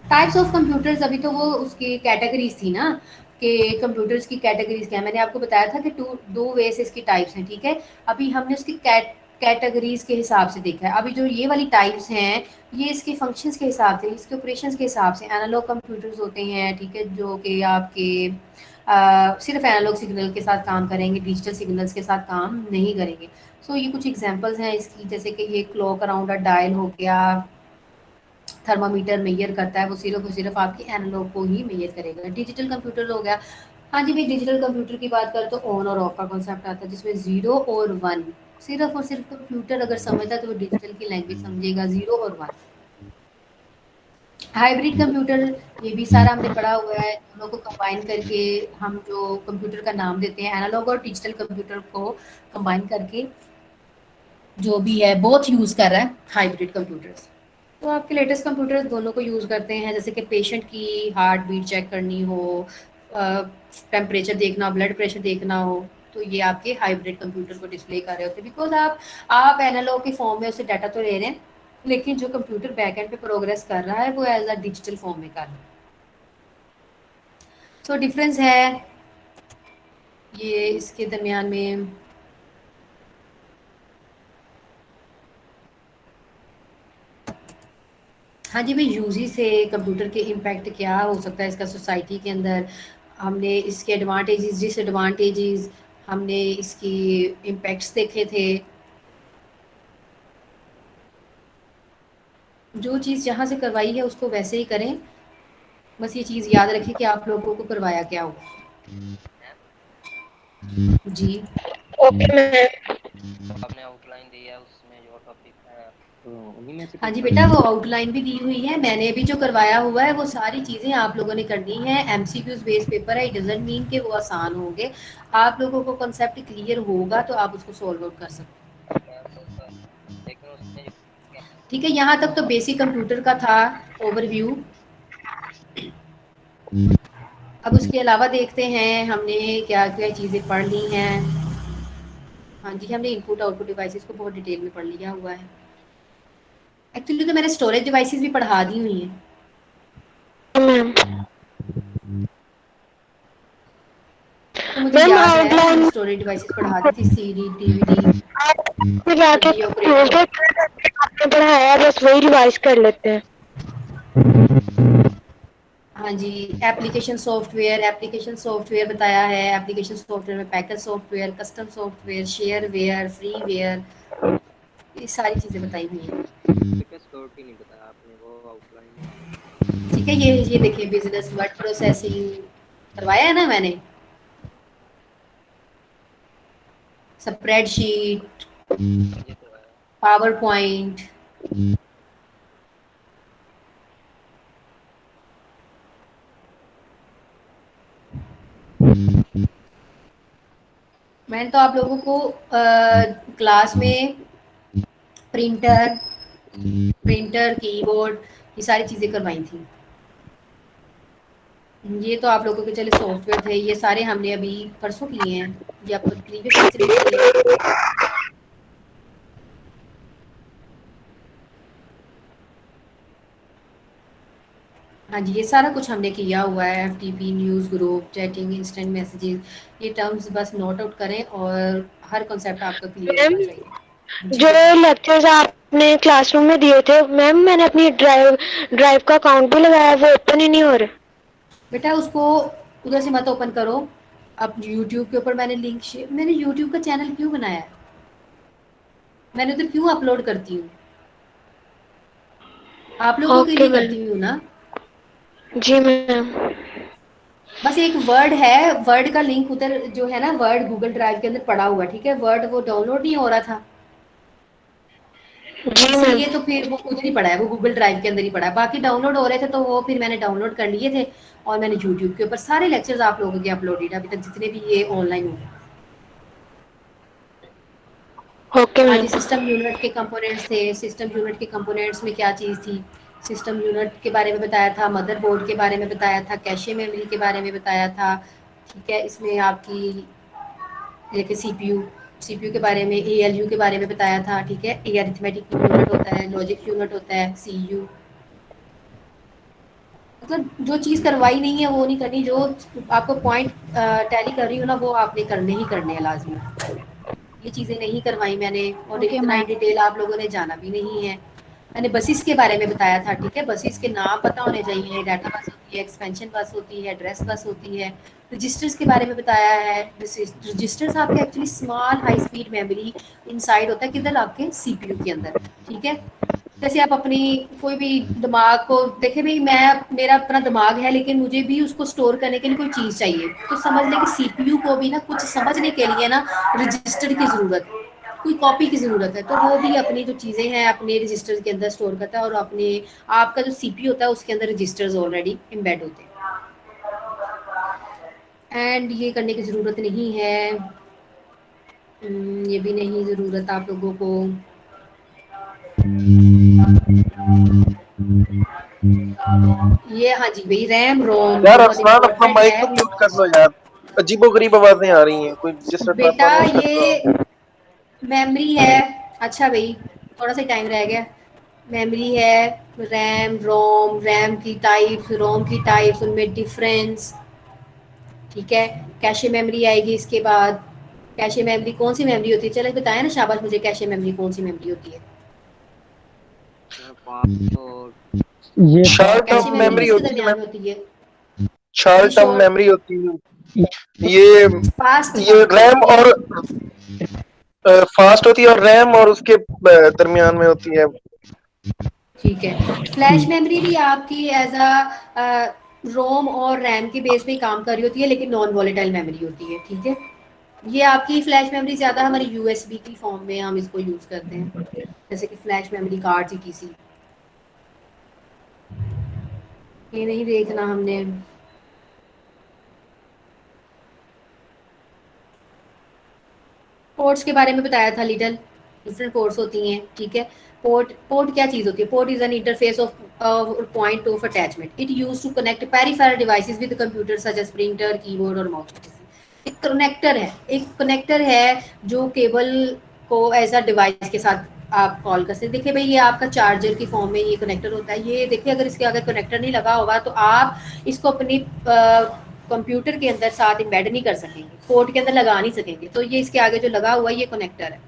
टाइप्स ऑफ कंप्यूटर्स, अभी तो वो उसकी कैटेगरीज थी ना कि कंप्यूटर्स की कैटेगरीज क्या है, मैंने आपको बताया था कि दो वे से इसकी टाइप्स हैं। ठीक है, अभी हमने उसकी कैटेगरीज के हिसाब से देखा है। अभी जो ये वाली टाइप्स हैं ये इसके फंक्शंस के हिसाब से, इसके ऑपरेशंस के हिसाब से। एनालॉग कंप्यूटर्स होते हैं, ठीक है, जो कि आपके सिर्फ एनालॉग सिग्नल के साथ काम करेंगे, डिजिटल सिग्नल्स के साथ काम नहीं करेंगे। सो ये कुछ एग्जांपल्स हैं इसकी, जैसे कि ये क्लॉक अराउंड अ डायल हो गया, थर्मामीटर मेजर करता है, वो सिर्फ और सिर्फ आपकी एनालॉग को ही मेजर करेगा। डिजिटल कंप्यूटर हो गया, हाँ जी भाई, डिजिटल कंप्यूटर की बात करें तो ऑन और ऑफ का कॉन्सेप्ट आता है, जिसमें 0 और 1, सिर्फ और सिर्फ कंप्यूटर अगर समझता है तो वो डिजिटल की लैंग्वेज समझेगा, 0 और 1। हाइब्रिड कंप्यूटर, ये भी सारा हमने पढ़ा हुआ है, दोनों को कंबाइन करके हम जो कंप्यूटर का नाम देते हैं, एनालॉग और डिजिटल कंप्यूटर को कंबाइन करके जो भी है बोथ यूज़ कर रहा है हाइब्रिड कंप्यूटर्स। तो आपके लेटेस्ट कंप्यूटर्स दोनों को यूज़ करते हैं, जैसे कि पेशेंट की हार्ट बीट चेक करनी हो, टेम्परेचर देखना, ब्लड प्रेशर देखना हो, तो ये आपके हाइब्रिड कंप्यूटर को डिस्प्ले कर रहे होते हैं। बिकॉज आप एनालॉग के फॉर्म में उससे डाटा तो ले रहे हैं, लेकिन जो कंप्यूटर बैकएंड पे प्रोग्रेस कर रहा है वो एज अ डिजिटल फॉर्म में कर रहा है। तो डिफरेंस है ये इसके दरमियान में। हाँ जी भाई, यूजी से कंप्यूटर के इम्पैक्ट क्या हो सकता है इसका सोसाइटी के अंदर, हमने इसके एडवांटेजेस डिसएडवांटेजेस, हमने इसकी इम्पैक्ट्स देखे थे। जो चीज़ जहाँ से करवाई है उसको वैसे ही करें, बस ये चीज़ याद रखें कि आप लोगों को करवाया क्या हो। जी ओके मैम। आपने आउटलाइन दी है उसमें जो टॉपिक है तो उन्हीं में से हाँ जी बेटा, वो आउटलाइन भी दी हुई है, मैंने भी जो करवाया हुआ है वो सारी चीज़ें आप लोगों ने करनी है। एमसीक्यूज बेस्ड पेपर है, इट डजंट मीन कि वो आसान होंगे। आप लोगों को कॉन्सेप्ट क्लियर होगा तो आप उसको सॉल्व आउट कर सकते हैं। लेकिन उसमें ठीक है, यहाँ तक तो बेसिक कंप्यूटर का था ओवरव्यू। अब उसके अलावा देखते हैं हमने क्या क्या चीज़ें पढ़ ली हैं। हाँ जी, हमने इनपुट आउटपुट डिवाइसेस को बहुत डिटेल में पढ़ लिया हुआ है। एक्चुअली तो मैंने स्टोरेज डिवाइसेस भी पढ़ा दी हुई हैं। मैम तो मुझे याद है मैंने स्टोरेज डिवाइसेस पढ़ा दी थी, सीडी, डीवीडी, जाके आपने पढ़ाया, बस वही रिवाइज कर लेते हैं। हाँ जी, एप्लीकेशन सॉफ्टवेयर बताया है। एप्लीकेशन सॉफ्टवेयर में package software, custom software, shareware, freeware, ये सारी चीज़ें बताई हुई हैं। सिक्योरिटी नहीं बताया आपने, वो आउटलाइन। ठीक है, ये देखिए, बिजनेस वर्ड प्रोसेसिंग करवाया है ना मैंने, स्प्रेडशीट, पावर पॉइंट, मैंने तो आप लोगों को क्लास में प्रिंटर, कीबोर्ड, ये सारी चीज़ें करवाई थी। ये तो आप लोगों के चले सॉफ्टवेयर थे, ये सारे हमने अभी परसों किए हैं, ये आप प्रीवियस ईयर से लिख किए। हाँ जी, ये सारा कुछ हमने किया हुआ है, FTP, news group, chatting, instant messages, ये टर्म्स बस नोट आउट करें और हर कॉन्सेप्ट आपका क्लियर मैम होना चाहिए। जी जो बेटा। लेक्चर्स आपने क्लासरूम में दिए थे मैम, मैंने अपनी ड्राइव ड्राइव का अकाउंट भी लगाया, वो ओपन ही नहीं हो रहा। बेटा उसको उधर से मत ओपन करो। अब यूट्यूब के ऊपर मैंने यूट्यूब का चैनल क्यों बनाया है? मैंने उधर क्यों अपलोड करती हूँ? आप लोगों के ओके लिए मैम। करती हूँ ना। जी मैम। बस एक वर्ड है, वर्ड का लिंक उधर जो है ना, वर्ड गूगल ड्राइव के अंदर पड़ा हुआ है, ठीक है। वर्ड वो डाउनलोड नहीं हो रहा था, जी मैम। इसलिए तो फिर वो उधर ही पड़ा है, वो गूगल ड्राइव के अंदर ही पड़ा है। बाकी डाउनलोड हो रहे थे तो वो फिर मैंने डाउनलोड कर लिए थे और मैंने यूट्यूब के ऊपर सारे लेक्चर्स आप लोगों के अपलोडेड अभी तक जितने भी ये ऑनलाइन हुए। ओके हाँ मैम। जी, सिस्टम यूनिट के कंपोनेंट्स थे। सिस्टम यूनिट के कंपोनेंट्स में क्या चीज़ थी? सिस्टम यूनिट के बारे में बताया था, मदरबोर्ड के बारे में बताया था, कैशे मेमोरी के बारे में बताया था, ठीक है। इसमें आपकी जैसे सीपीयू के बारे में, एएलयू के बारे में बताया था, ठीक है। ये अरिथमेटिक यूनिट होता है, लॉजिक यूनिट होता है, सीयू। मतलब जो चीज़ करवाई नहीं है वो नहीं करनी, जो आपको पॉइंट टैली कर रही हो ना वो आपने करने ही करने हैं लाजमी। ये चीज़ें नहीं करवाई मैंने और ओके इतना मैम। इन डिटेल आप लोगों ने जाना भी नहीं है। मैंने बसेस के बारे में बताया था, ठीक है। बसेस के नाम पता होने चाहिए, डाटा बस होती है, एक्सपेंशन बस होती है, एड्रेस बस होती है। रजिस्टर्स के बारे में बताया है। रजिस्टर्स आपके actually small high speed memory inside होता है, किधर आपके सीपीयू के अंदर, ठीक है। जैसे आप अपनी कोई भी दिमाग को देखे, भाई मैं मेरा अपना दिमाग है लेकिन मुझे भी उसको स्टोर करने के लिए कोई चीज़ चाहिए, तो समझ लें कि सीपीयू को भी ना कुछ समझने के लिए ना रजिस्टर की ज़रूरत है, कोई कॉपी की ज़रूरत है। तो वो भी अपनी जो चीज़ें हैं अपने रजिस्टर के अंदर स्टोर करता है और अपने आपका जो सीपीयू होता है उसके अंदर रजिस्टर्स ऑलरेडी एम्बेड होते हैं। एंड ये करने की ज़रूरत नहीं है। ये भी नहीं ज़रूरत आप लोगों को। ये हाँ जी भाई, रैम रोम यार बहुत अरसलान अपना इम्पोर्टेंट माइक है। तो म्यूट कर लो यार, अजीबो गरीब आवाजें आ रही हैं, कोई जिससे बेटा मालूम कर ये रहा हो। मेमोरी है। अच्छा भाई, थोड़ा सा टाइम रह गया। मेमोरी है, रैम रोम, रैम की टाइप्स, रोम की टाइप्स, उनमें डिफरेंस, ठीक है। कैशे मेमोरी आएगी इसके बाद। कैशे मेमोरी कौन सी मेमोरी होती है? चलो बताया ना, शाबाश मुझे, कैशे मेमोरी कौन सी मेमोरी होती है? ये शॉर्ट फास्ट कैशे टर्म होती मेमोरी है। मेमोरी किसके होती है दरमियान मैम, में होती है? ये शॉर्ट टर्म शॉर्ट मेमोरी होती है। ये फास्ट ये होती है, रैम ठीक है। और फास्ट होती है, और रैम और उसके दरमियान में होती है। ठीक है। फ्लैश मेमोरी भी आपकी एज अ रोम और रैम के बेस पे ही काम कर रही होती है, लेकिन नॉन वॉलेटाइल मेमोरी होती है, ठीक है। ये आपकी फ्लैश मेमोरी ज़्यादा हमारी यूएसबी की फॉर्म में हम इसको यूज़ करते हैं, जैसे कि फ्लैश मेमोरी कार्ड ईटीसी। ये नहीं देखना हमने। पोर्ट्स के बारे में बताया था लिटिल। डिफरेंट पोर्ट्स होती हैं, ठीक है। पोर्ट पोर्ट क्या चीज़ होती है? Port is an interface of point of attachment. It use to connect peripheral devices with computer such as printer, keyboard और माउस। एक कनेक्टर है, एक कनेक्टर है जो केबल को एज अ डिवाइस के साथ आप कॉल कर सकते हैं। देखिए भाई, ये आपका चार्जर की फॉर्म में ये कनेक्टर होता है। ये देखिए, अगर इसके आगे कनेक्टर नहीं लगा होगा तो आप इसको अपनी कंप्यूटर के अंदर साथ एम्बेड नहीं कर सकेंगे, पोर्ट के अंदर लगा नहीं सकेंगे। तो ये इसके आगे जो लगा हुआ है ये कनेक्टर है,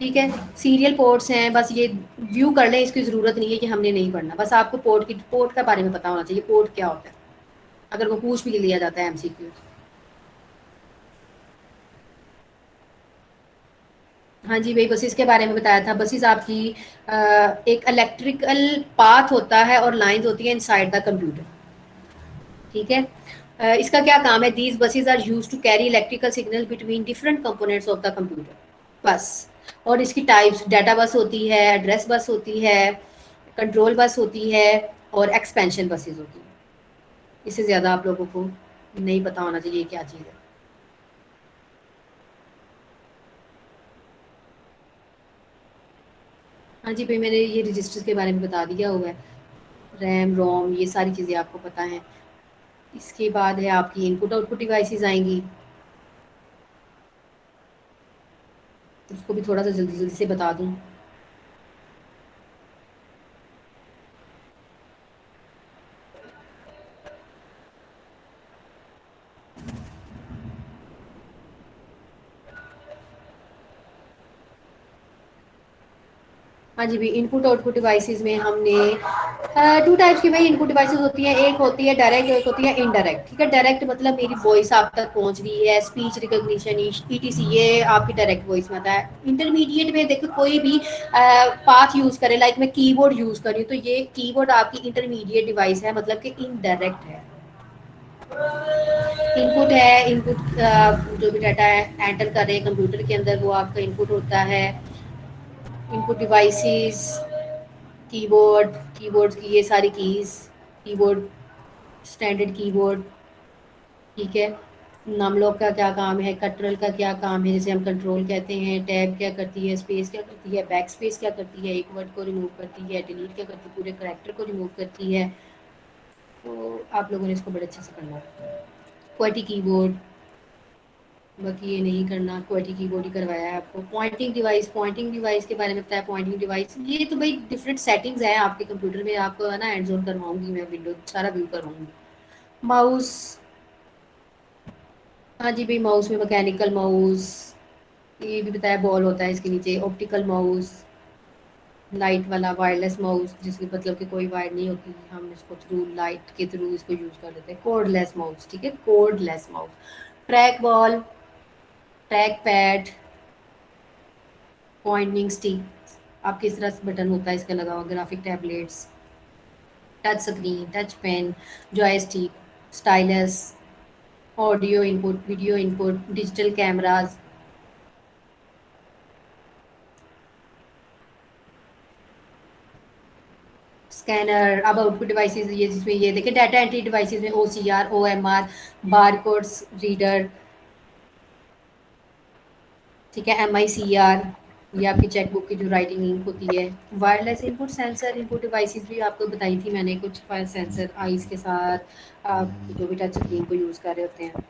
ठीक है। सीरियल पोर्ट्स हैं, बस ये व्यू कर लें, इसकी ज़रूरत नहीं है कि हमने नहीं पढ़ना। बस आपको पोर्ट का बारे में पता होना चाहिए, पोर्ट क्या होता है, अगर वो पूछ भी लिया जाता है एमसीक्यू। हाँ जी भाई, बसेस के बारे में बताया था। बसेस आपकी एक इलेक्ट्रिकल पाथ होता है और लाइंस होती है इनसाइड द कंप्यूटर, ठीक है। इसका क्या काम है? These buses are used to carry electrical signal between different components of the computer, बस। और इसकी टाइप्स डाटा बस होती है, एड्रेस बस होती है, कंट्रोल बस होती है और एक्सपेंशन बसेस होती है। इससे ज़्यादा आप लोगों को नहीं पता होना चाहिए क्या चीज़ है। हाँ जी भाई, मैंने ये रजिस्टर्स के बारे में बता दिया हुआ है। रैम रोम ये सारी चीज़ें आपको पता हैं। इसके बाद है आपकी इनपुट आउटपुट डिवाइसेस आएंगी, उसको भी थोड़ा सा जल्दी जल्दी से बता दूं। हाँ जी, भी इनपुट आउटपुट डिवाइसेस में हमने टू टाइप्स की भाई इनपुट डिवाइसेस होती हैं। एक होती है डायरेक्ट, एक होती है इनडायरेक्ट। ठीक है, डायरेक्ट मतलब मेरी वॉइस आप तक पहुंच रही है, स्पीच रिकॉग्निशन ईटीसी, ये आपकी डायरेक्ट वॉइस में आता है। इंटरमीडिएट में देखो कोई भी पाथ यूज करे, लाइक मैं कीबोर्ड यूज कर रही हूँ तो ये कीबोर्ड आपकी इंटरमीडिएट डिवाइस है, मतलब कि इनडायरेक्ट है। इनपुट है, इनपुट जो भी डाटा है एंटर कर रहे हैं कंप्यूटर के अंदर वो आपका इनपुट होता है। इनपुट डिवाइसेस, कीबोर्ड, कीबोर्ड की ये सारी कीज, कीबोर्ड स्टैंडर्ड कीबोर्ड। ठीक है, नमलॉक का क्या काम है, कंट्रोल का क्या काम है, जैसे हम कंट्रोल कहते हैं, टैब क्या करती है, स्पेस क्या करती है, बैक स्पेस क्या करती है, एक वर्ड को रिमूव करती है, डिलीट क्या करती है, पूरे करैक्टर को रिमूव करती है। तो आप लोगों ने इसको बड़े अच्छे से करना है। क्वाटी कीबोर्ड, बाकी ये नहीं करना, क्वाटी कीबोर्ड ही करवाया है आपको। पॉइंटिंग डिवाइस के बारे में बताया। पॉइंटिंग डिवाइस ये तो भाई डिफरेंट सेटिंग्स हैं आपके कंप्यूटर में, आपको है ना हैंड्स ऑन करवाऊंगी मैं, विंडो सारा व्यू करवाऊंगी। माउस, हाँ जी भाई, माउस में मैकेनिकल माउस, ये भी बताया, बॉल होता है इसके नीचे। ऑप्टिकल माउस, लाइट वाला वायरलेस माउस जिसकी मतलब कि कोई वायर नहीं होती, हम इसको थ्रू लाइट के थ्रू इसको यूज कर लेते हैं। कोडलेस माउस, ठीक है, cordless mouse. Track ball, track pad, pointing stick, आप किस तरह से बटन होता है इसका लगा हुआ, graphic tablets, touch screen, touch pen, joystick, stylus, audio input, video input, digital cameras, scanner. अब आउटपुट डिवाइसेस ये जिसमें ये देखिए डाटा एंट्री डिवाइसेस में ओसीआर, ओएमआर, बारकोड्स रीडर, ठीक है, एमआईसीआर, ये आपकी चेकबुक की जो राइटिंग इंक होती है। Wireless input sensor input devices भी आपको बताई थी मैंने, कुछ फायर सेंसर आईज के साथ आप जो भी टच स्क्रीन को यूज़ कर रहे होते हैं।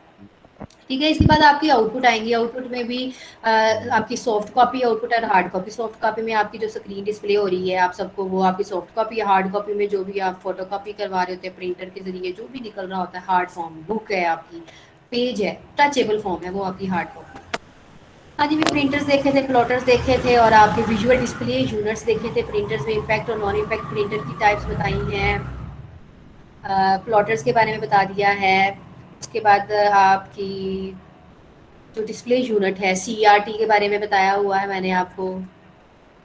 ठीक है, इसके बाद आपकी आउटपुट आएंगी। आउटपुट में भी आपकी सॉफ्ट कॉपी आउटपुट और हार्ड कॉपी। सॉफ्ट कॉपी में आपकी जो स्क्रीन डिस्प्ले हो रही है आप सबको, वो आपकी सॉफ्ट कॉपी। हार्ड कॉपी में जो भी आप फोटो कॉपी करवा रहे होते हैं प्रिंटर के जरिए, जो भी निकल रहा होता है हार्ड फॉर्म, बुक है आपकी, पेज है, टचेबल फॉर्म है, वो आपकी हार्ड कॉपी। हाँ जी, भी प्रिंटर्स देखे थे, प्लॉटर्स देखे थे, और आपके विजुअल डिस्प्ले यूनिट्स देखे थे। प्रिंटर्स में इम्पैक्ट और नॉन इम्पैक्ट प्रिंटर की टाइप्स बताई हैं। प्लॉटर्स के बारे में बता दिया है। उसके बाद आपकी जो डिस्प्ले यूनिट है सीआरटी के बारे में बताया हुआ है मैंने आपको।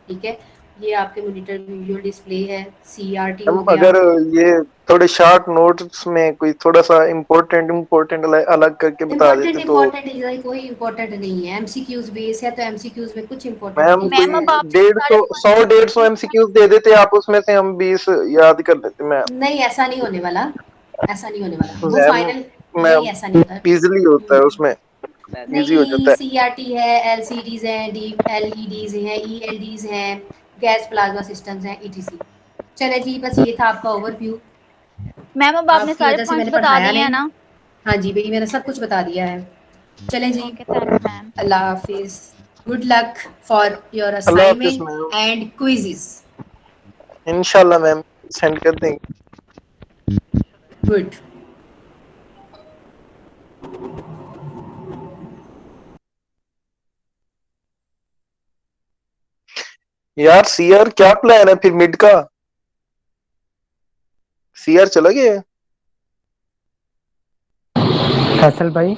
ठीक है, ये आपके मॉनिटर विजुअल डिस्प्ले है, सीआरटी हो हम गया। अगर ये थोड़े शॉर्ट नोट्स में कोई थोड़ा सा इम्पोर्टेंट अलग करके बता इम्पोर्टेंट देते तो। इम्पोर्टेंट कोई इम्पोर्टेंट नहीं है, एमसीक्यूज बेस है तो एमसीक्यूज में कुछ इम्पोर्टेंट मैम थिंग्स कोई मैम अब हैं। आपसे डेढ़ सारे सौ सौ क्वेश्चन डेढ़ सौ पूछे एमसीक्यूज दे देते आप, उसमें से हम 20 याद कर लेते मैम। नहीं, ऐसा नहीं होने वाला, ऐसा नहीं होने वाला, वो मैम फाइनल, नहीं मैम ऐसा नहीं होता। इजीली होता है उसमें, इजी हो नहीं, जाता है। सीआरटी है, एलसीडीज हैं, डी एलईडीज हैं, ईएलडीज हैं, गैस प्लाज्मा सिस्टम्स हैं, ईटीसी। चले जी, बस ये था आपका ओवरव्यू। मैम अब आपने आपकी सारे वजह से पॉइंट्स मैंने बता पढ़ाया दिए हैं नहीं। ना? हाँ जी भाई, मैंने सब कुछ बता दिया है। चलें जी, ओके, थैंक यू मैम। अल्लाह हाफिज। गुड लक फॉर योर अल्लाह हाफिज असाइनमेंट मैम, एंड क्विज़ेस। इंशाल्लाह मैम सेंड कर देंगे। गुड। यार सीआर क्या प्लान है फिर मिड का? सीआर चला गया है? फैसल भाई,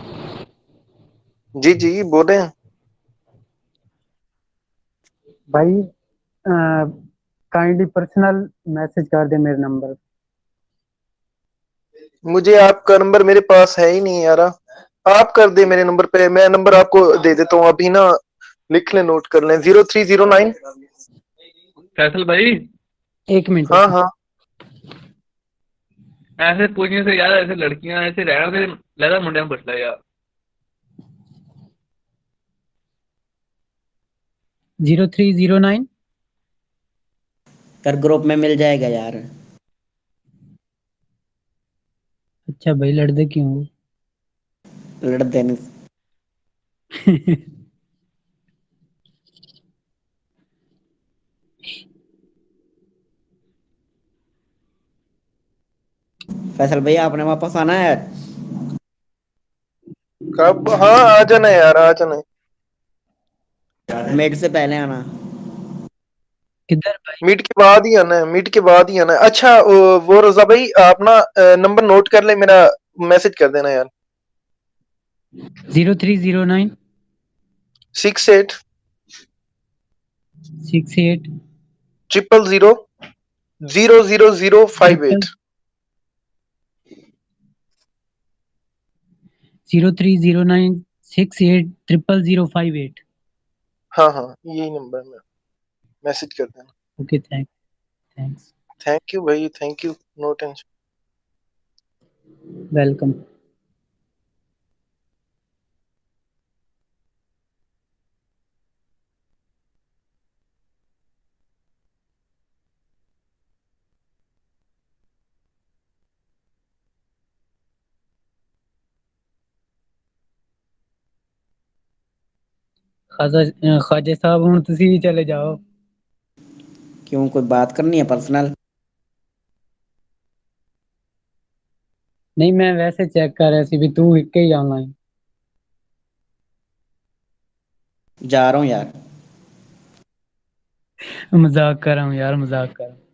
जी जी बोल रहे हैं। भाई काइंडली पर्सनल मैसेज कर दे मेरे नंबर। मुझे आपका नंबर मेरे पास है ही नहीं यार, आप कर दे मेरे नंबर पे, मैं नंबर आपको दे देता हूँ अभी ना, लिख ले, नोट कर लें, 0309। फैसल भाई, एक मिनट। हाँ हाँ ऐसे पूछने से यार, ऐसे लड़कियां ऐसे रहना फिर लगा मुंडे में फसला यार। 0309। कर ग्रुप में मिल जाएगा यार। अच्छा भाई लड़दे क्यों हो? लड़ते नहीं। फैसल भाई आपने वापस आना है? कब? हाँ आ जाना यार, आ जाना। मेट से पहले आना। किधर भाई? मीट के बाद ही आना है, मीट के बाद ही आना है। अच्छा वो रोजा भाई आप ना नंबर नोट कर ले मेरा, मैसेज कर देना यार। 0309 68 68 000 00058। 0309 68 00058। हाँ हाँ यही नंबर में मैसेज कर देना। ओके थैंक्स थैंक यू भाई, thank you, no tension. Welcome. ख्वाजा साहब हुण तुसी भी चले जाओ। क्यों, कोई बात करनी है पर्सनल? नहीं मैं वैसे चेक कर रहा सी भी तू एक ही ऑनलाइन। जा रहा हूँ यार। मजाक कर रहा हूँ यार, मजाक कर रहा हूँ।